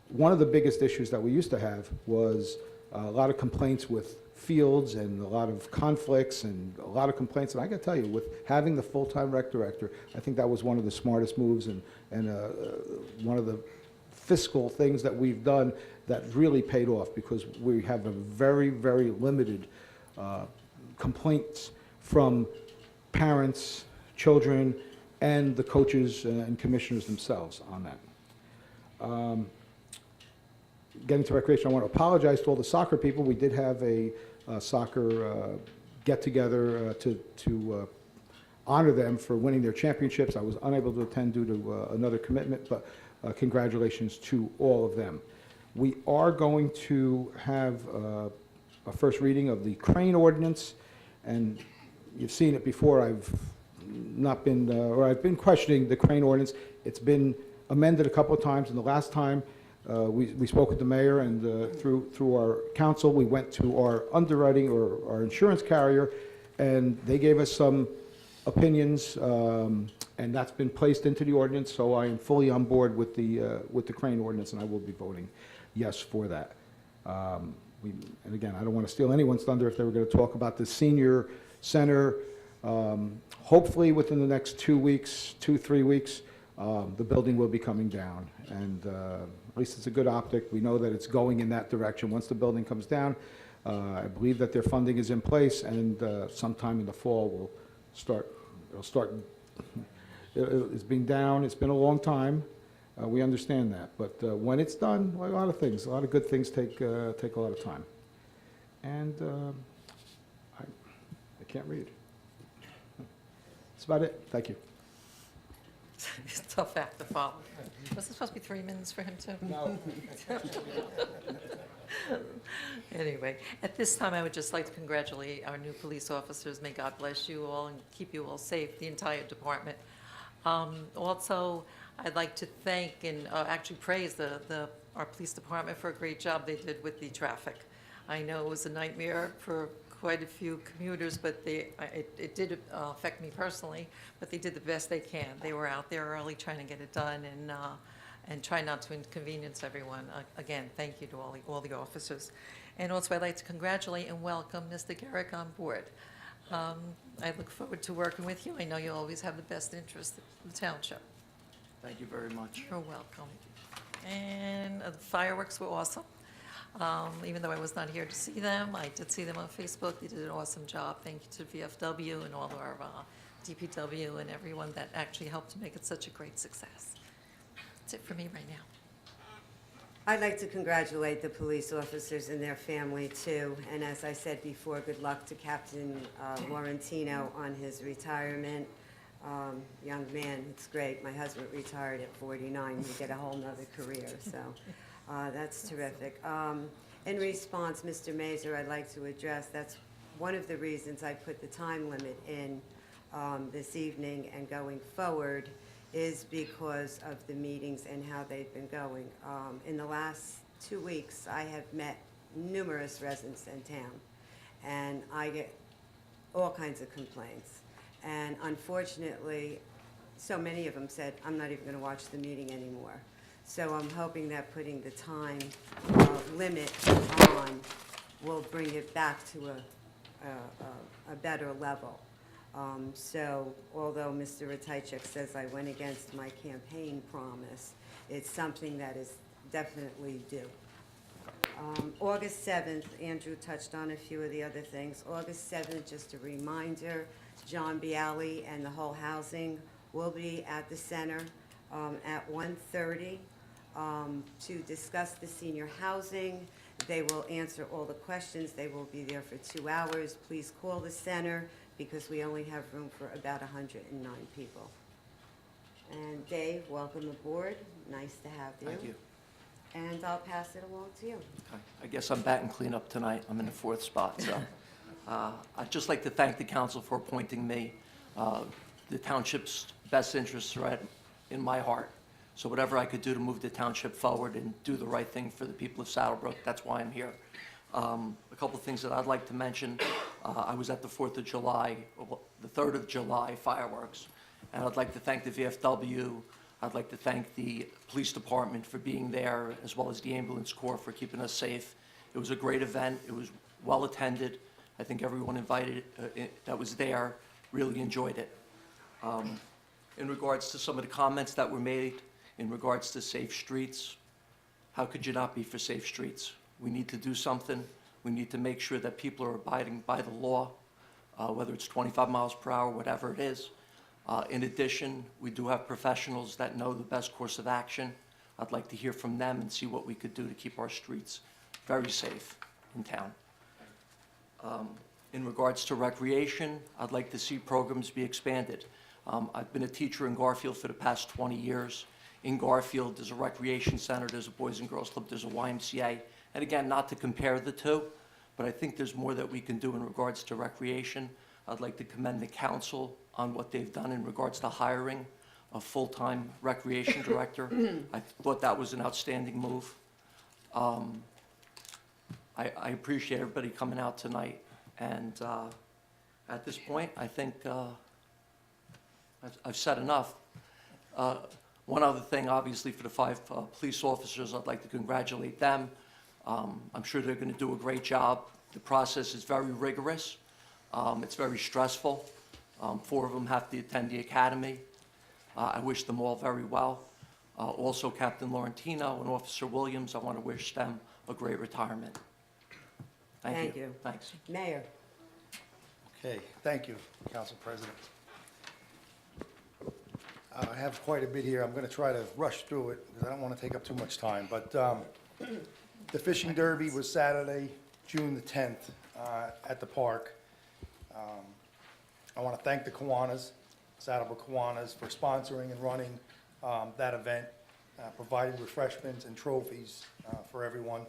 one of the biggest issues that we used to have was a lot of complaints with fields and a lot of conflicts and a lot of complaints. And I got to tell you, with having the full-time rec director, I think that was one of the smartest moves and one of the fiscal things that we've done that really paid off, because we have a very, very limited complaints from parents, children, and the coaches and commissioners themselves on that. Getting to recreation, I want to apologize to all the soccer people. We did have a soccer get-together to honor them for winning their championships. I was unable to attend due to another commitment, but congratulations to all of them. We are going to have a first reading of the crane ordinance, and you've seen it before. I've been questioning the crane ordinance. It's been amended a couple of times, and the last time we spoke with the mayor, and through our council, we went to our underwriting or our insurance carrier, and they gave us some opinions, and that's been placed into the ordinance. So I am fully on board with the crane ordinance, and I will be voting yes for that. And again, I don't want to steal anyone's thunder if they were going to talk about the senior center. Hopefully within the next 2 weeks, 2-3 weeks, the building will be coming down. And at least it's a good optic. We know that it's going in that direction. Once the building comes down, I believe that their funding is in place, and sometime in the fall, it'll start, it's been down, it's been a long time. We understand that, but when it's done, a lot of things, a lot of good things take a lot of time. And I can't read. That's about it. Thank you. It's a tough act to follow. Was it supposed to be 3 minutes for him too? No. Anyway, at this time, I would just like to congratulate our new police officers. May God bless you all and keep you all safe, the entire department. Also, I'd like to thank and actually praise our police department for a great job they did with the traffic. I know it was a nightmare for quite a few commuters, but it did affect me personally, but they did the best they can. They were out there early trying to get it done and try not to inconvenience everyone. Again, thank you to all the officers. And also, I'd like to congratulate and welcome Mr. Garrick on board. I look forward to working with you. I know you always have the best interest of the township. Thank you very much. You're welcome. And the fireworks were awesome. Even though I was not here to see them, I did see them on Facebook. They did an awesome job. Thank you to VFW and all of our DPW and everyone that actually helped to make it such a great success. That's it for me right now. I'd like to congratulate the police officers and their family, too. And as I said before, good luck to Captain Laurentino on his retirement. Young man, it's great. My husband retired at 49. You get a whole nother career, so that's terrific. In response, Mr. Mazur, I'd like to address, that's one of the reasons I put the time limit in this evening and going forward is because of the meetings and how they've been going. In the last 2 weeks, I have met numerous residents in town, and I get all kinds of complaints. And unfortunately, so many of them said, I'm not even going to watch the meeting anymore. So I'm hoping that putting the time limit on will bring it back to a better level. So although Mr. Ratajczyk says I went against my campaign promise, it's something that is definitely due. August 7th, Andrew touched on a few of the other things. August 7th, just a reminder, John Bialy and the whole housing will be at the center at 1:30 to discuss the senior housing. They will answer all the questions. They will be there for 2 hours. Please call the center because we only have room for about 109 people. And Dave, welcome aboard. Nice to have you. Thank you. And I'll pass it along to you. Okay. I guess I'm batting cleanup tonight. I'm in the 4th spot, so. I'd just like to thank the council for appointing me. The township's best interests are in my heart. So whatever I could do to move the township forward and do the right thing for the people of Saddlebrook, that's why I'm here. A couple of things that I'd like to mention. I was at the 4th of July, the 3rd of July fireworks, and I'd like to thank the VFW. I'd like to thank the police department for being there, as well as the ambulance corps for keeping us safe. It was a great event. It was well attended. I think everyone invited that was there really enjoyed it. In regards to some of the comments that were made in regards to safe streets, how could you not be for safe streets? We need to do something. We need to make sure that people are abiding by the law, whether it's 25 miles per hour, whatever it is. In addition, we do have professionals that know the best course of action. I'd like to hear from them and see what we could do to keep our streets very safe in town. In regards to recreation, I'd like to see programs be expanded. I've been a teacher in Garfield for the past 20 years. In Garfield, there's a recreation center, there's a Boys and Girls Club, there's a YMCA. And again, not to compare the two, but I think there's more that we can do in regards to recreation. I'd like to commend the council on what they've done in regards to hiring a full-time recreation director. I thought that was an outstanding move. I appreciate everybody coming out tonight. And at this point, I think I've said enough. One other thing, obviously, for the 5 police officers, I'd like to congratulate them. I'm sure they're going to do a great job. The process is very rigorous. It's very stressful. 4 of them have to attend the academy. I wish them all very well. Also, Captain Laurentino and Officer Williams, I want to wish them a great retirement. Thank you. Thanks. Mayor? Okay, thank you, Council President. I have quite a bit here. I'm going to try to rush through it because I don't want to take up too much time. But the fishing derby was Saturday, June the 10th, at the park. I want to thank the Kiwanis, Saddlebrook Kiwanis, for sponsoring and running that event, providing refreshments and trophies for everyone.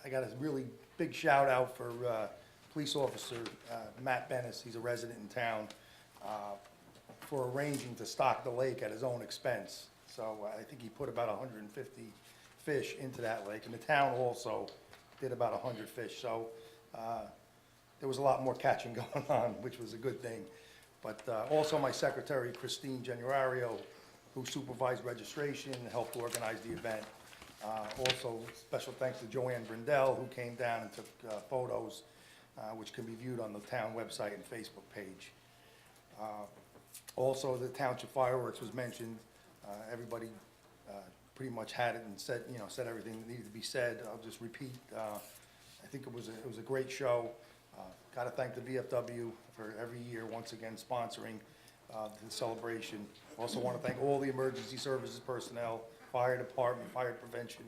I got a really big shout out for Police Officer Matt Bennis. He's a resident in town, for arranging to stock the lake at his own expense. So I think he put about 150 fish into that lake, and the town also did about 100 fish. So there was a lot more catching going on, which was a good thing. But also my secretary, Christine Generario, who supervised registration and helped organize the event. Also, special thanks to Joanne Brindell, who came down and took photos, which can be viewed on the town website and Facebook page. Also, the township fireworks was mentioned. Everybody pretty much had it and said, said everything that needed to be said. I'll just repeat. I think it was a great show. Got to thank the VFW for every year once again sponsoring the celebration. Also want to thank all the emergency services personnel, fire department, fire prevention,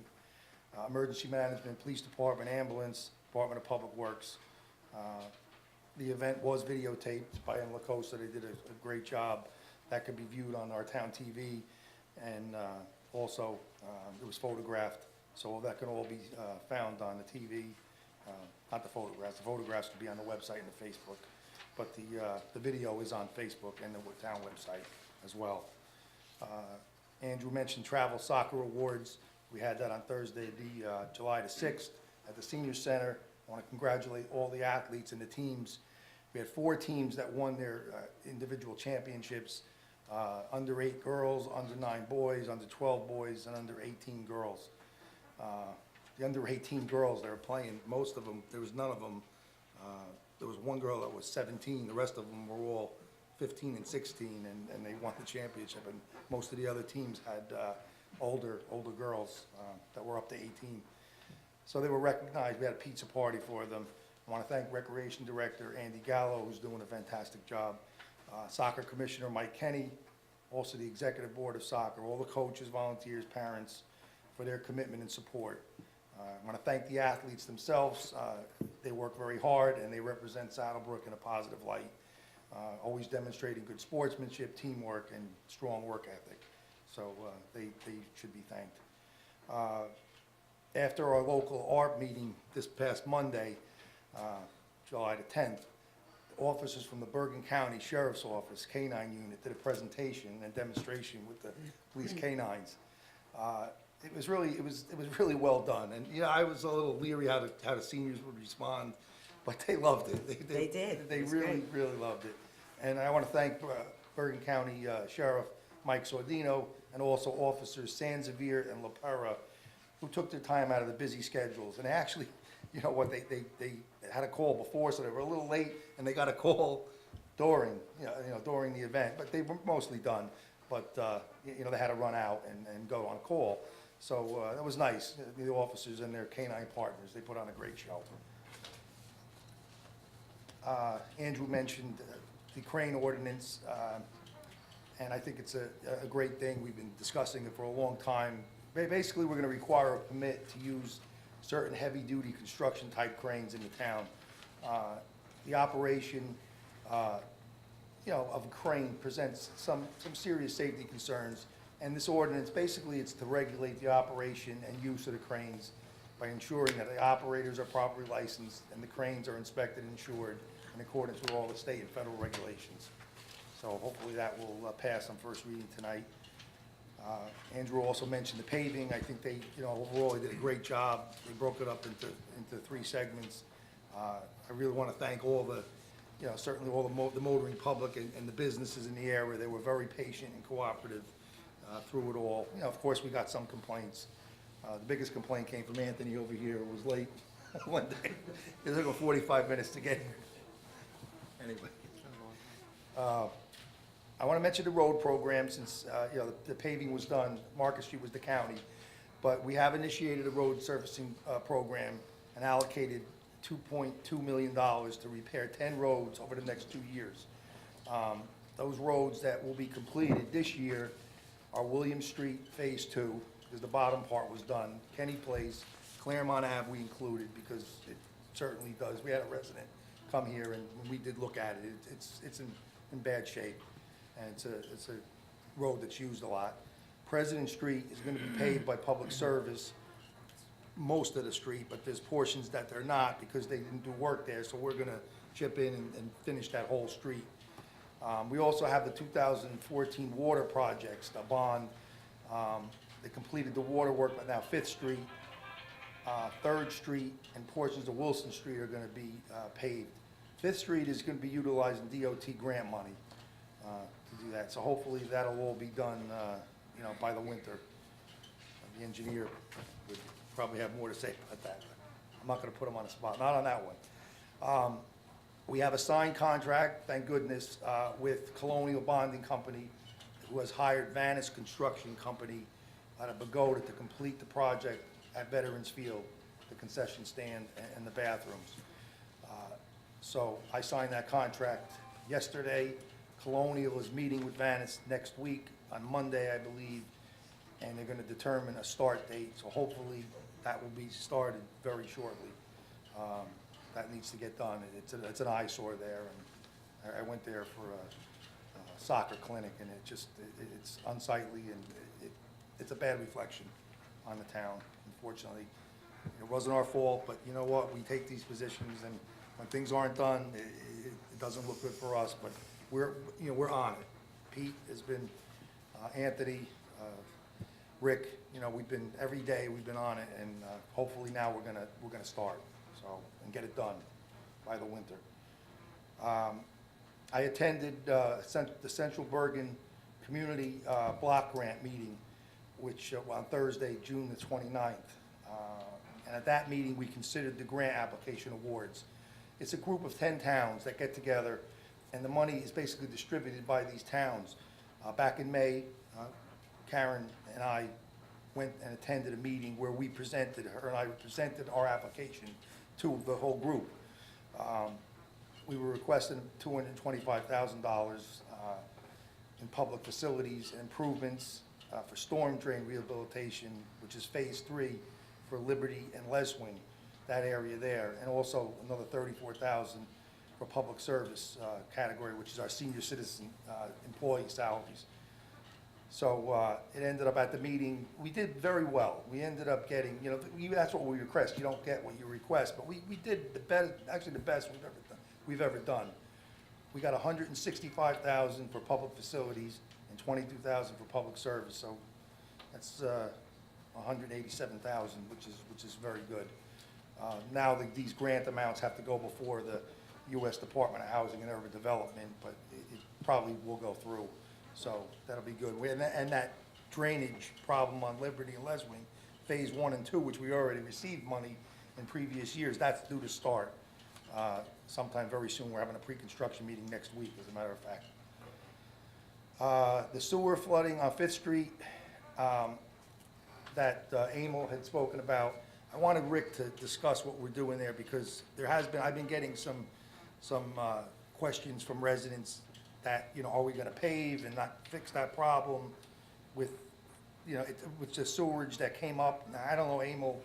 emergency management, police department, ambulance, Department of Public Works. The event was videotaped by Em LaCosta. They did a great job. That could be viewed on our town TV, and also it was photographed, so that can all be found on the TV. Not the photographs. The photographs will be on the website and the Facebook, but the video is on Facebook and the town website as well. Andrew mentioned Travel Soccer Awards. We had that on Thursday, July the 6th at the Senior Center. I want to congratulate all the athletes and the teams. We had 4 teams that won their individual championships, under 8 girls, under 9 boys, under 12 boys, and under 18 girls. The under 18 girls that were playing, most of them, there was none of them, there was one girl that was 17, the rest of them were all 15 and 16, and they won the championship, and most of the other teams had older girls that were up to 18. So they were recognized. We had a pizza party for them. I want to thank Recreation Director Andy Gallo, who's doing a fantastic job, Soccer Commissioner Mike Kenny, also the Executive Board of Soccer, all the coaches, volunteers, parents, for their commitment and support. I want to thank the athletes themselves. They work very hard, and they represent Saddlebrook in a positive light, always demonstrating good sportsmanship, teamwork, and strong work ethic. So they should be thanked. After our local art meeting this past Monday, July the 10th, officers from the Bergen County Sheriff's Office Canine Unit did a presentation and demonstration with the police canines. It was really well done, and I was a little leery how the seniors would respond, but they loved it. They did. They It was really great. loved it, and I want to thank Bergen County Sheriff Mike Sordino and also officers Sansevier and LaPera, who took their time out of the busy schedules, and actually, they had a call before, so they were a little late, and they got a call during the event, but they were mostly done. But they had to run out and go on call, so that was nice. The officers and their canine partners, they put on a great show. Andrew mentioned the crane ordinance, and I think it's a great thing. We've been discussing it for a long time. Basically, we're going to require a permit to use certain heavy-duty construction-type cranes in the town. The operation, of a crane presents some serious safety concerns, and this ordinance, basically, it's to regulate the operation and use of the cranes by ensuring that the operators are properly licensed and the cranes are inspected and insured in accordance with all the state and federal regulations. So hopefully that will pass on first reading tonight. Andrew also mentioned the paving. I think they, overall, they did a great job. They broke it up into 3 segments. I really want to thank all the, certainly all the motoring public and the businesses in the area. They were very patient and cooperative through it all. Of course, we got some complaints. The biggest complaint came from Anthony over here, who was late one day. It took him 45 minutes to get here. Anyway. I want to mention the road program since, the paving was done, Market Street was the county. But we have initiated a road surfacing program and allocated $2.2 million to repair 10 roads over the next 2 years. Those roads that will be completed this year are William Street Phase 2, because the bottom part was done. Kenny Place, Claremont Ave we included because it certainly does. We had a resident come here and when we did look at it, it's in bad shape. And it's a road that's used a lot. President Street is going to be paved by Public Service, most of the street, but there's portions that they're not because they didn't do work there, so we're going to chip in and finish that whole street. We also have the 2014 water projects, the bond. They completed the water work, but now 5th Street, 3rd Street, and portions of Wilson Street are going to be paved. 5th Street is going to be utilizing DOT grant money to do that, so hopefully that'll all be done by the winter. The engineer would probably have more to say about that, but I'm not going to put him on the spot, not on that one. We have a signed contract, thank goodness, with Colonial Bonding Company, who has hired Vanis Construction Company out of Bogota to complete the project at Veterans Field, the concession stand and the bathrooms. So I signed that contract yesterday. Colonial is meeting with Vanis next week on Monday, I believe, and they're going to determine a start date. So hopefully that will be started very shortly. That needs to get done. It's an eyesore there, and I went there for a soccer clinic, and it's unsightly, and it's a bad reflection on the town, unfortunately. It wasn't our fault, but you know what? We take these positions, and when things aren't done, it doesn't look good for us, but we're on it. Pete has been, Anthony, Rick, we've been, every day we've been on it, and hopefully now we're gonna start, and get it done by the winter. I attended the Central Bergen Community Block Grant meeting, which on Thursday, June the 29th. And at that meeting, we considered the grant application awards. It's a group of 10 towns that get together, and the money is basically distributed by these towns. Back in May, Karen and I went and attended a meeting where her and I presented our application to the whole group. We were requesting $225,000 in public facilities and improvements for storm drain rehabilitation, which is Phase 3 for Liberty and Leswing, that area there, and also another $34,000 for public service category, which is our senior citizen employee salaries. So it ended up at the meeting, we did very well. We ended up getting, that's what we request. You don't get what you request, but we did the best, actually the best we've ever done. We got $165,000 for public facilities and $22,000 for public service. So that's $187,000, which is very good. Now these grant amounts have to go before the U.S. Department of Housing and Urban Development, but it probably will go through. So that'll be good. And that drainage problem on Liberty and Leswing, Phase 1 and 2, which we already received money in previous years, that's due to start sometime very soon. We're having a pre-construction meeting next week, as a matter of fact. The sewer flooding on 5th Street that Emil had spoken about, I wanted Rick to discuss what we're doing there because I've been getting some questions from residents that, are we gonna pave and not fix that problem with, with the sewerage that came up. Now, I don't know, Emil,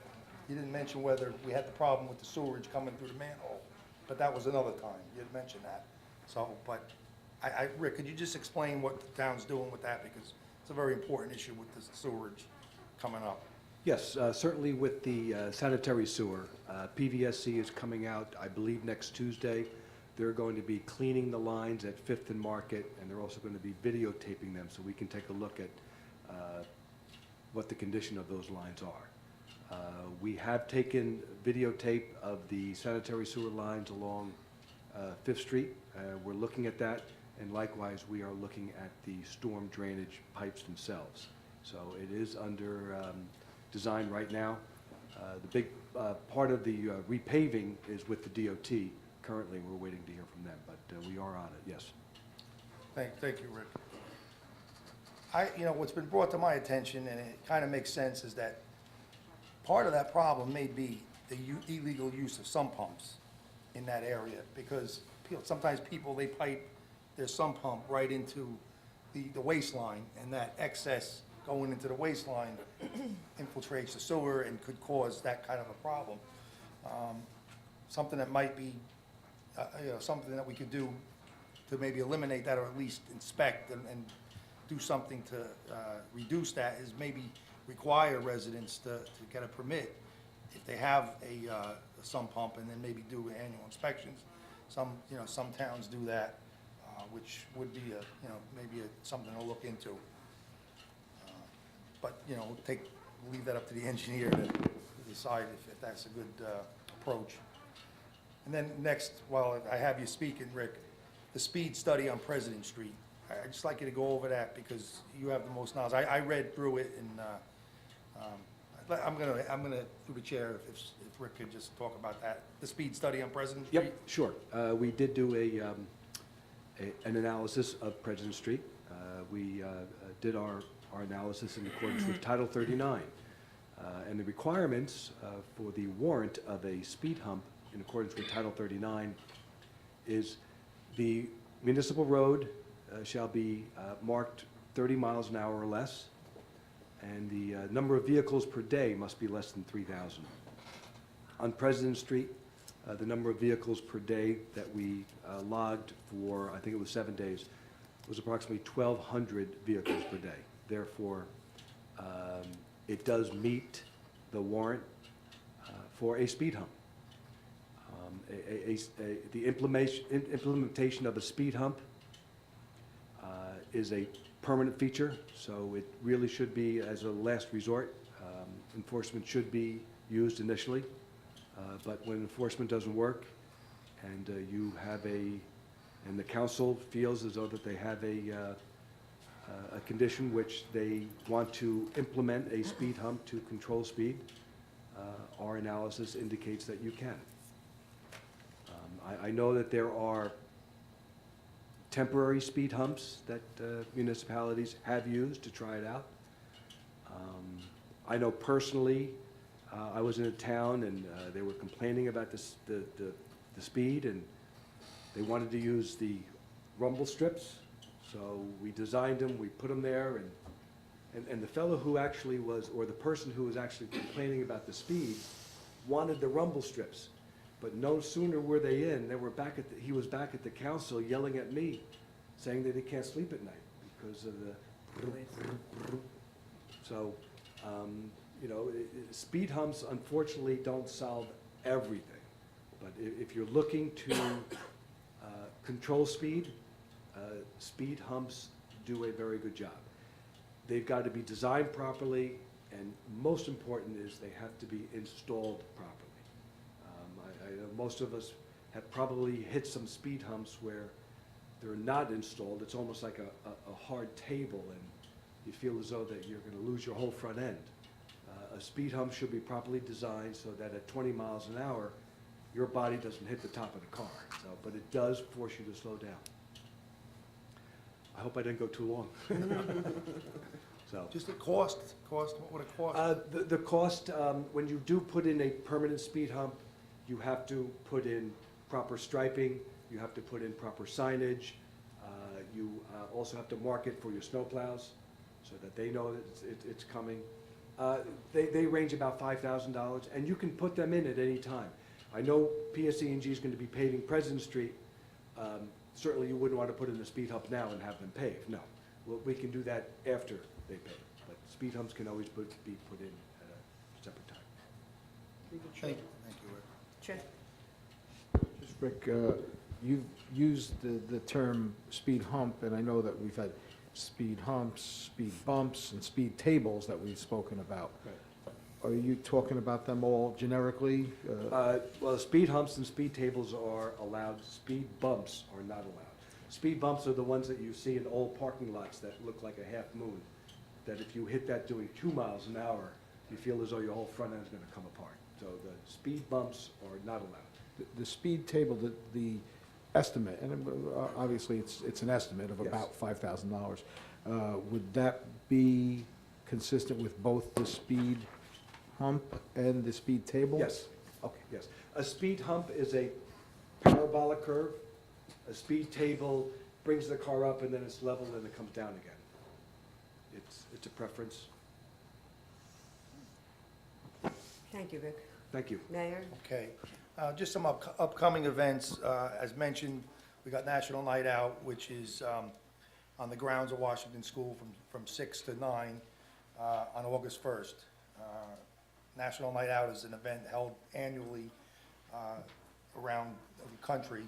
you didn't mention whether we had the problem with the sewerage coming through the manhole, but that was another time, you had mentioned that. So, but, Rick, could you just explain what the town's doing with that, because it's a very important issue with the sewerage coming up. Yes, certainly with the sanitary sewer. PVSC is coming out, I believe, next Tuesday. They're going to be cleaning the lines at 5th and Market, and they're also going to be videotaping them so we can take a look at what the condition of those lines are. We have taken videotape of the sanitary sewer lines along 5th Street. We're looking at that, and likewise, we are looking at the storm drainage pipes themselves. So it is under design right now. The big part of the repaving is with the DOT. Currently, we're waiting to hear from them, but we are on it, yes. Thank you, Rick. what's been brought to my attention, and it kind of makes sense, is that part of that problem may be the illegal use of sump pumps in that area, because sometimes people, they pipe their sump pump right into the waistline, and that excess going into the waistline infiltrates the sewer and could cause that kind of a problem. Something that might be, something that we could do to maybe eliminate that, or at least inspect and do something to reduce that, is maybe require residents to get a permit if they have a sump pump, and then maybe do annual inspections. Some towns do that, which would be maybe something to look into. But, leave that up to the engineer to decide if that's a good approach. And then next, while I have you speaking, Rick, the speed study on President Street. I'd just like you to go over that, because you have the most knowledge. I read through it, and I'm gonna, through the chair, if Rick could just talk about that, the speed study on President Street. Yep, sure. We did do an analysis of President Street. We did our analysis in accordance with Title 39. And the requirements for the warrant of a speed hump in accordance with Title 39 is the municipal road shall be marked 30 miles an hour or less, and the number of vehicles per day must be less than 3,000. On President Street, the number of vehicles per day that we logged for, I think it was 7 days, was approximately 1,200 vehicles per day. Therefore, it does meet the warrant for a speed hump. The implementation of a speed hump is a permanent feature, so it really should be as a last resort. Enforcement should be used initially, but when enforcement doesn't work, and and the council feels as though that they have a condition which they want to implement a speed hump to control speed, our analysis indicates that you can. I know that there are temporary speed humps that municipalities have used to try it out. I know personally, I was in a town and they were complaining about the speed, and they wanted to use the rumble strips. So we designed them, we put them there, and the fellow who actually was, or the person who was actually complaining about the speed, wanted the rumble strips. But no sooner were they in, he was back at the council yelling at me, saying that he can't sleep at night because of the. So, speed humps unfortunately don't solve everything. But if you're looking to control speed, speed humps do a very good job. They've got to be designed properly, and most important is they have to be installed properly. I know most of us have probably hit some speed humps where they're not installed. It's almost like a hard table, and you feel as though that you're going to lose your whole front end. A speed hump should be properly designed so that at 20 miles an hour, your body doesn't hit the top of the car. But it does force you to slow down. I hope I didn't go too long. Just the cost, what would it cost? The cost, when you do put in a permanent speed hump, you have to put in proper striping, you have to put in proper signage, you also have to mark it for your snowplows so that they know that it's coming. They range about $5,000, and you can put them in at any time. I know PSE&G is going to be paving President Street. Certainly you wouldn't want to put in a speed hump now and have them paved, no. Well, we can do that after they pave, but speed humps can always be put in at a separate time. Thank you, Rick. Sure. Just Rick, you've used the term speed hump, and I know that we've had speed humps, speed bumps, and speed tables that we've spoken about. Right. Are you talking about them all generically? Well, speed humps and speed tables are allowed. Speed bumps are not allowed. Speed bumps are the ones that you see in old parking lots that look like a half moon, that if you hit that doing 2 miles an hour, you feel as though your whole front end is going to come apart. So the speed bumps are not allowed. The speed table, the estimate, and obviously it's an estimate of Yes. about $5,000. Would that be consistent with both the speed hump and the speed table? Yes, okay, yes. A speed hump is a parabolic curve. A speed table brings the car up and then it's level and it comes down again. It's a preference. Thank you, Rick. Thank you. Mayor? Okay, just some upcoming events. As mentioned, we got National Night Out, which is on the grounds of Washington School from 6 to 9 on August 1st. National Night Out is an event held annually around the country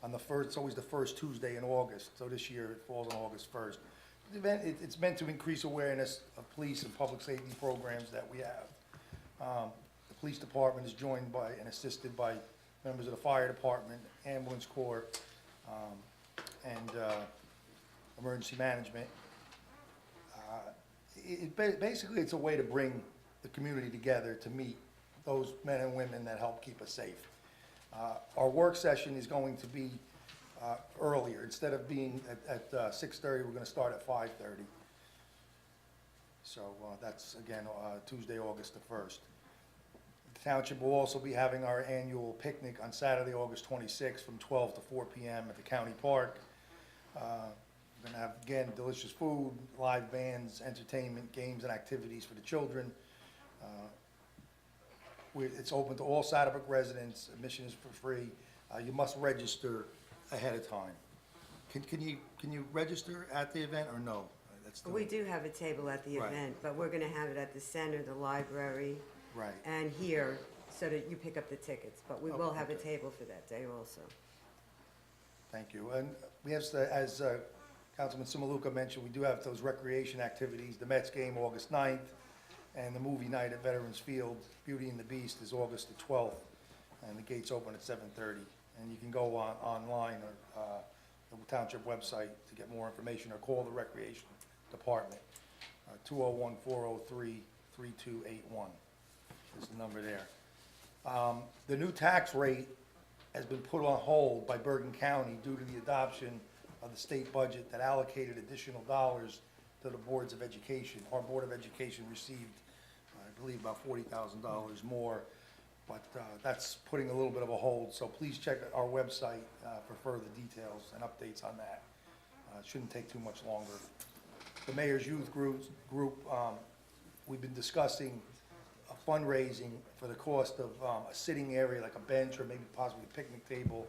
on the first, it's always the first Tuesday in August, so this year it falls on August 1st. The event, it's meant to increase awareness of police and public safety programs that we have. The police department is joined by and assisted by members of the fire department, ambulance corps, and emergency management. Basically, it's a way to bring the community together to meet those men and women that help keep us safe. Our work session is going to be earlier. Instead of being at 6:30, we're going to start at 5:30. So that's, again, Tuesday, August the 1st. The Township will also be having our annual picnic on Saturday, August 26th, from 12 to 4 p.m. at the county park. We're going to have, again, delicious food, live bands, entertainment, games, and activities for the children. It's open to all Saddlebrook residents. Admission is for free. You must register ahead of time. Can you register at the event or no? We do have a table at the Right. event, but we're going to have it at the center, the library, Right. and here, so that you pick up the tickets. But we Oh, will have a okay. table for that day also. Thank you. And we have, as Councilman Simaluka mentioned, we do have those recreation activities. The Mets game, August 9th, and the movie night at Veterans Field, Beauty and the Beast, is August the 12th, and the gates open at 7:30. And you can go online or the Township website to get more information, or call the Recreation Department, 201-403-3281 is the number there. The new tax rate has been put on hold by Bergen County due to the adoption of the state budget that allocated additional dollars to the boards of education. Our Board of Education received, I believe, about $40,000 more, but that's putting a little bit of a hold. So please check our website for further details and updates on that. It shouldn't take too much longer. The Mayor's Youth Group, we've been discussing fundraising for the cost of a sitting area, like a bench or maybe possibly a picnic table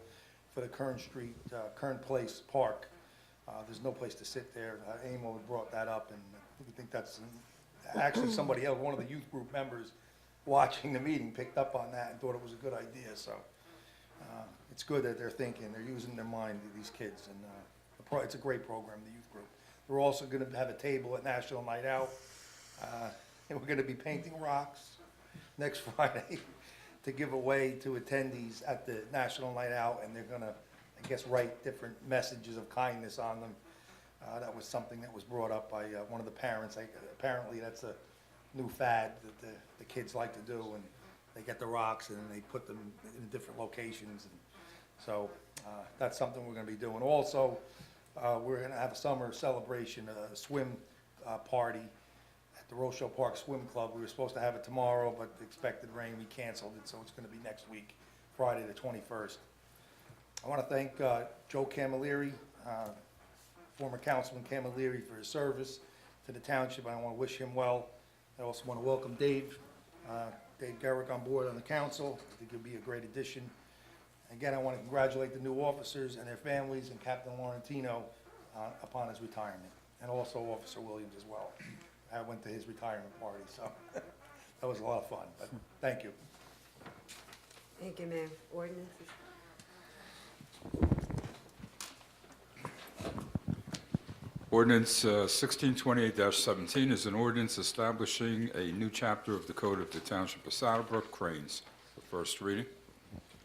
for the Kern Place Park. There's no place to sit there. Amo had brought that up, and we think that's, actually somebody else, one of the youth group members watching the meeting picked up on that and thought it was a good idea, so it's good that they're thinking, they're using their mind, these kids, and it's a great program, the youth group. We're also gonna have a table at National Night Out, and we're gonna be painting rocks next Friday to give away to attendees at the National Night Out, and they're gonna, I guess, write different messages of kindness on them. That was something that was brought up by one of the parents. Apparently, that's a new fad that the kids like to do, and they get the rocks and they put them in different locations. And so that's something we're gonna be doing. Also, we're gonna have a summer celebration, a swim party at the Rochelle Park Swim Club. We were supposed to have it tomorrow, but the expected rain, we canceled it, so it's gonna be next week, Friday the 21st. I wanna thank Joe Camilleri, former Councilman Camilleri, for his service to the township. I wanna wish him well. I also wanna welcome Dave Garrick on board on the council. I think he'll be a great addition. Again, I wanna congratulate the new officers and their families and Captain Laurentino upon his retirement, and also Officer Williams as well. I went to his retirement party, so that was a lot of fun, but thank you. Thank you, Mayor. Ordinances? Ordinance 1628-17 is an ordinance establishing a new chapter of the Code of the Township of Saddlebrook, Cranes. The first reading.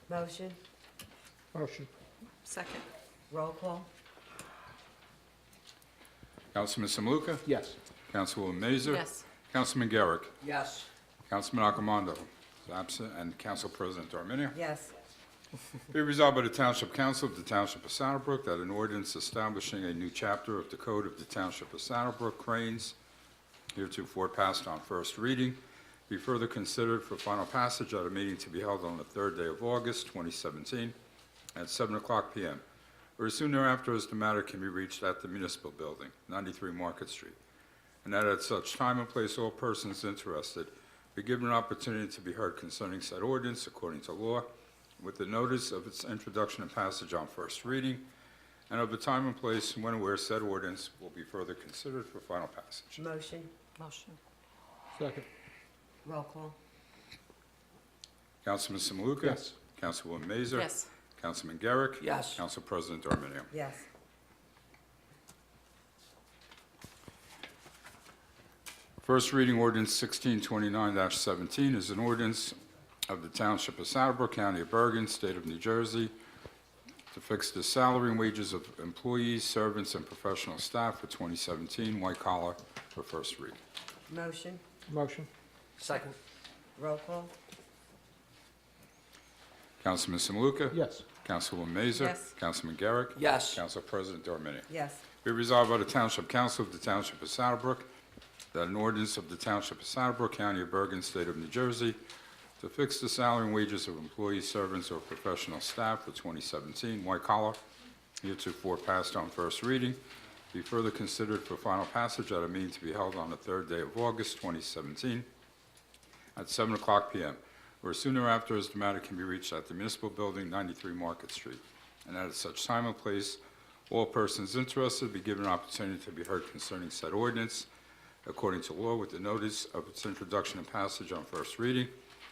Motion? Motion. Second. Roll call? Councilman Simaluka? Yes. Councilwoman Mazer? Yes. Councilman Garrick? Yes. Councilman Accomando is absent, and Council President Arminia. Yes. Be resolved by the Township Council of the Township of Saddlebrook that an ordinance establishing a new chapter of the Code of the Township of Saddlebrook, Cranes, heretofore passed on first reading, be further considered for final passage at a meeting to be held on the third day of August, 2017, at 7:00 p.m., or as soon thereafter as the matter can be reached at the Municipal Building, 93 Market Street, and that at such time and place all persons interested be given an opportunity to be heard concerning said ordinance according to law, with the notice of its introduction and passage on first reading, and of the time and place when and where said ordinance will be further considered for final passage. Motion. Motion. Second. Roll call. Councilman Samaluka? Yes. Councilwoman Mazer? Yes. Councilman Garrick? Yes. Council President Arminio? Yes. First reading ordinance 1629-17 is an ordinance of the Township of Saddlebrook, County of Bergen, State of New Jersey, to fix the salary and wages of employees, servants, and professional staff for 2017, white collar, for first reading. Motion. Motion. Second. Roll call. Councilman Samaluka? Yes. Councilwoman Mazer? Yes. Councilman Garrick? Yes. Council President Arminio? Yes. Be resolved by the Township Council of the Township of Saddlebrook that an ordinance of the Township of Saddlebrook, County of Bergen, State of New Jersey, to fix the salary and wages of employees, servants, or professional staff for 2017, white collar, heretofore passed on first reading, be further considered for final passage at a meeting to be held on the third day of August, 2017, at 7:00 p.m., or as soon thereafter as the matter can be reached at the Municipal Building, 93 Market Street, and that at such time and place, all persons interested be given an opportunity to be heard concerning said ordinance, according to law, with the notice of its introduction and passage on first reading,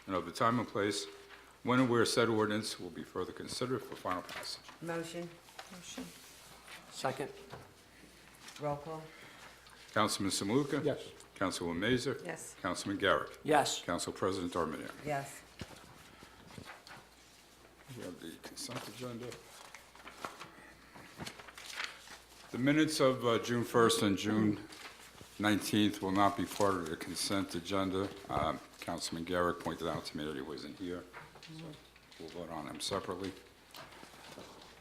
and of the time and place when and where said ordinance will be further considered for final passage. Motion. Motion. Second. Roll call. Councilman Samaluka? Yes. Councilwoman Mazer? Yes. Councilman Garrick? Yes. Council President Arminio? Yes. We have the consent agenda. The minutes of June 1st and June 19th will not be part of the consent agenda. Councilman Garrick pointed out to me that he wasn't here, so we'll vote on them separately.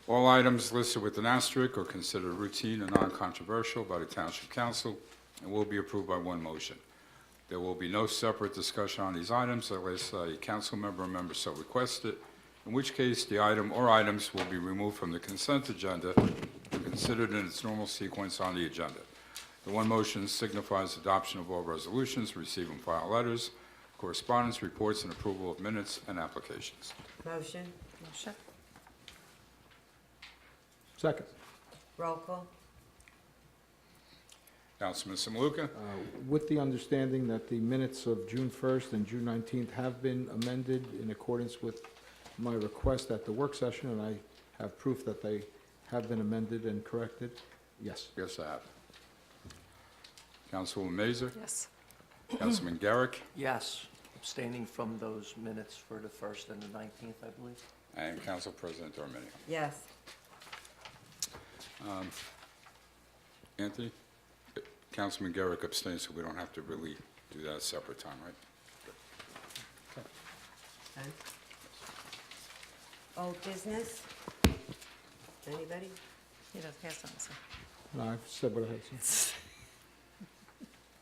All items listed with an asterisk are considered routine and non-controversial by the Township Council and will be approved by one motion. There will be no separate discussion on these items unless a council member or member so requested, in which case the item or items will be removed from the consent agenda and considered in its normal sequence on the agenda. The one motion signifies adoption of all resolutions, receive and file letters, correspondence, reports, and approval of minutes and applications. Motion. Motion. Second. Roll call. Councilman Samaluka? With the understanding that the minutes of June 1st and June 19th have been amended in accordance with my request at the work session, and I have proof that they have been amended and corrected. Yes. Yes, I have. Councilwoman Mazer? Yes. Councilman Garrick? Yes. Abstaining from those minutes for the 1st and the 19th, I believe. And Council President Arminio? Yes. Anthony? Councilman Garrick abstains, so we don't have to really do that a separate time, right? Okay. Old business? Anybody? He does have something to say. No, I've said what I had to say.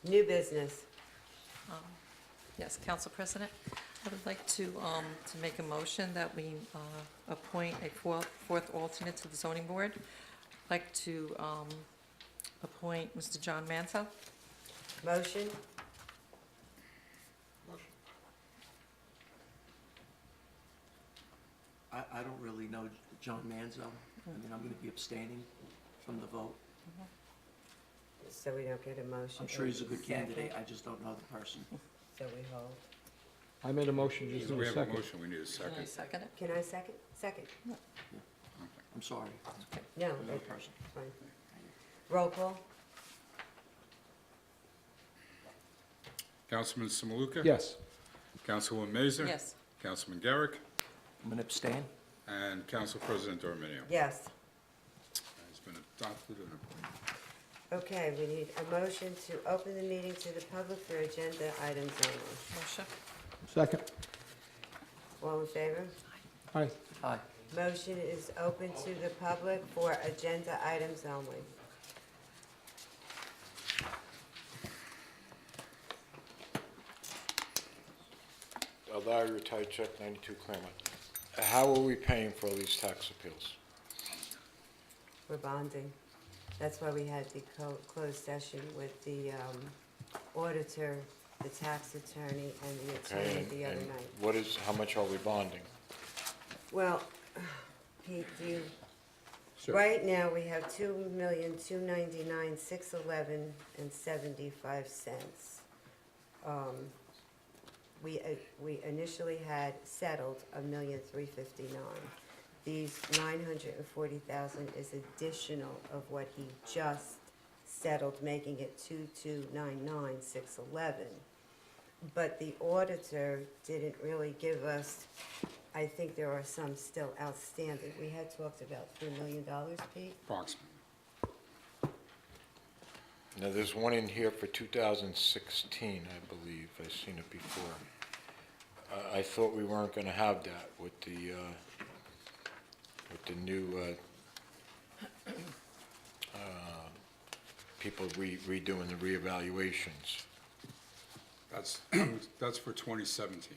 New business? Yes, Council President, I would like to make a motion that we appoint a fourth alternate to the zoning board. I'd like to appoint Mr. John Manso. Motion? I don't really know John Manzo. I mean, I'm going to be abstaining from the vote. So we don't get a motion. I'm sure he's a good Second. candidate, I just don't know the person. So we hold. I made a motion, just So need we a have a second. motion, we need a Can I second. second it? Can I second? Second. I'm sorry. No, Another it's person. fine. Roll call? Councilman Samaluka? Yes. Councilwoman Mazer? Yes. Councilman Garrick? I'm going to abstain. And Council President Arminio? Yes. It's been adopted and appointed. Okay, we need a motion to open the meeting to the public for agenda items only. Motion. Second. All in favor? Aye. Aye. Motion is open to the public for agenda items only. Larry, retired check, 92 Claremont. How are we paying for all these tax appeals? We're bonding. That's why we had the closed session with the auditor, the tax attorney, and the Okay, attorney the other and night. how much are we bonding? Well, Pete, do you, Sure. right now, we have $2,299,611.75. We initially had settled $1,359,000. These $940,000 is additional of what he just settled, making it $2,299,611. But the auditor didn't really give us, I think there are some still outstanding. We had talked about $3 million, Pete? Approximately. Now, there's one in here for 2016, I believe. I've seen it before. I thought we weren't going to have that with the new people redoing the reevaluations. That's, that's for 2017.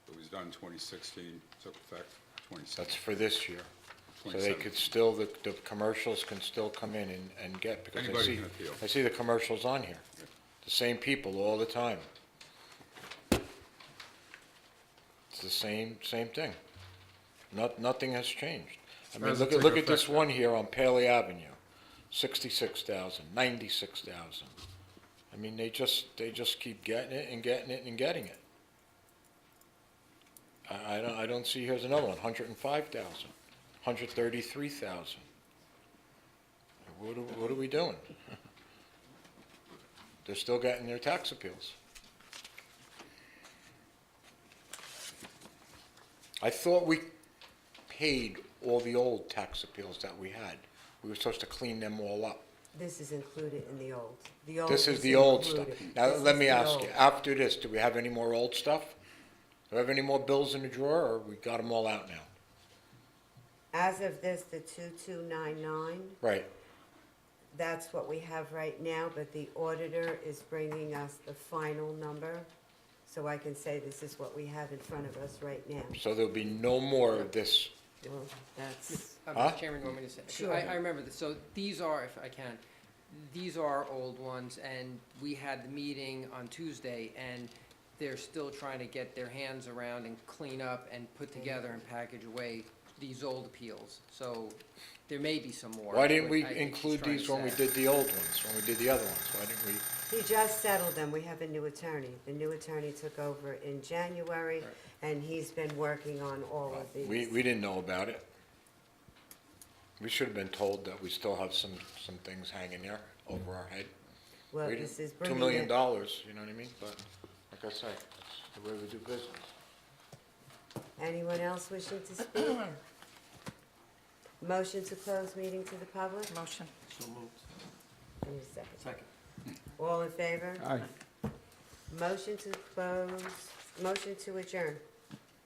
It was done 2016, took effect 2017. That's for this year. So they 2017. could still, the commercials can still come in and get, because Anybody can appeal. I see the commercials on here. The same people all the time. It's the same thing. Nothing has changed. I mean, Hasn't look taken at this effect one here on Paley Avenue, 66,000, 96,000. I mean, they just keep getting it and getting it and getting it. I don't see, here's another one, 105,000, 133,000. What are we doing? They're still getting their tax appeals. I thought we paid all the old tax appeals that we had. We were supposed to clean them all up. This is included in the old. This is the old stuff. included. Now, This let is me the ask old. you, after this, do we have any more old stuff? Do we have any more bills in the drawer, or we got them all out now? As of this, the 2299, Right. that's what we have right now, but the auditor is bringing us the final number, so I can say this is what we have in front of us right now. So there'll be no more of this. Well, that's, Huh? Mr. Chairman, you want me to say? Sure. I remember this. So these are, if I can, these are old ones, and we had the meeting on Tuesday, and they're still trying to get their hands around and clean up and put together and package away these old appeals. So there may be some more. Why didn't we I think she's include trying to these when we say. did the old ones, when we did the other ones? Why didn't we? he just settled them. We have a new attorney. The new attorney took over in January, and he's been working on all of these. We didn't know about it. We should have been told that we still have some things hanging there over our head. Well, We this didn't- is $2 bringing million, it, you know what I mean? But, like I said, that's the way we do business. anyone else wishing to speak? Motion to close meeting to the public? Motion. So moved. Give me a second. Second. All in favor? Aye. Motion to close, motion to adjourn.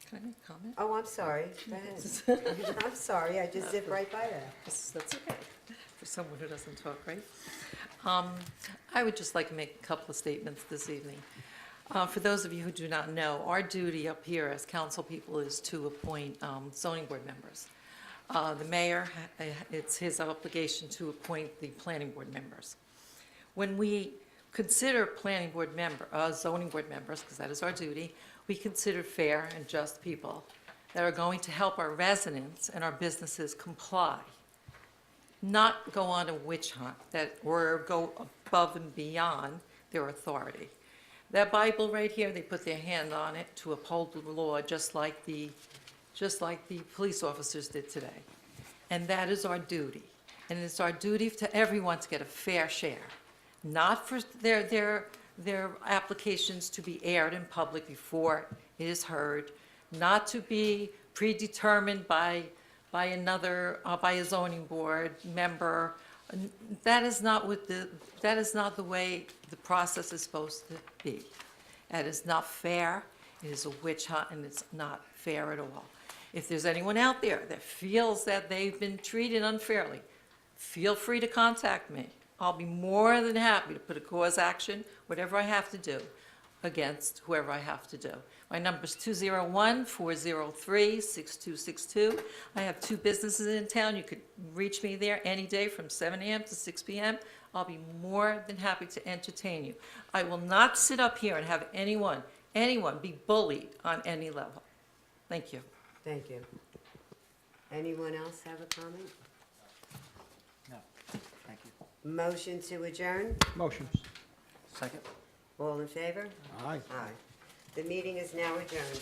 Can I make a comment? Oh, I'm sorry. Go ahead. I'm sorry, I just zipped right by that. That's okay, for someone who doesn't talk, right? I would just like to make a couple of statements this evening. For those of you who do not know, our duty up here as council people is to appoint zoning board members. The mayor, it's his obligation to appoint the planning board members. When we consider planning board member, zoning board members, because that is our duty, we consider fair and just people that are going to help our residents and our businesses comply, not go on a witch hunt or go above and beyond their authority. That Bible right here, they put their hand on it to uphold the law, just like the police officers did today. And that is our duty. And it's our duty to everyone to get a fair share, not for their applications to be aired in public before it is heard, not to be predetermined by a zoning board member. That is not the way the process is supposed to be. That is not fair. It is a witch hunt, and it's not fair at all. If there's anyone out there that feels that they've been treated unfairly, feel free to contact me. I'll be more than happy to put a cause action, whatever I have to do, against whoever I have to do. My number's 201-403-6262. I have 2 businesses in town. You could reach me there any day from 7 a.m. to 6 p.m. I'll be more than happy to entertain you. I will not sit up here and have anyone be bullied on any level. Thank you. Thank you. Anyone else have a comment? No, thank you. Motion to adjourn? Motion. Second? All in favor? Aye. Aye. The meeting is now adjourned.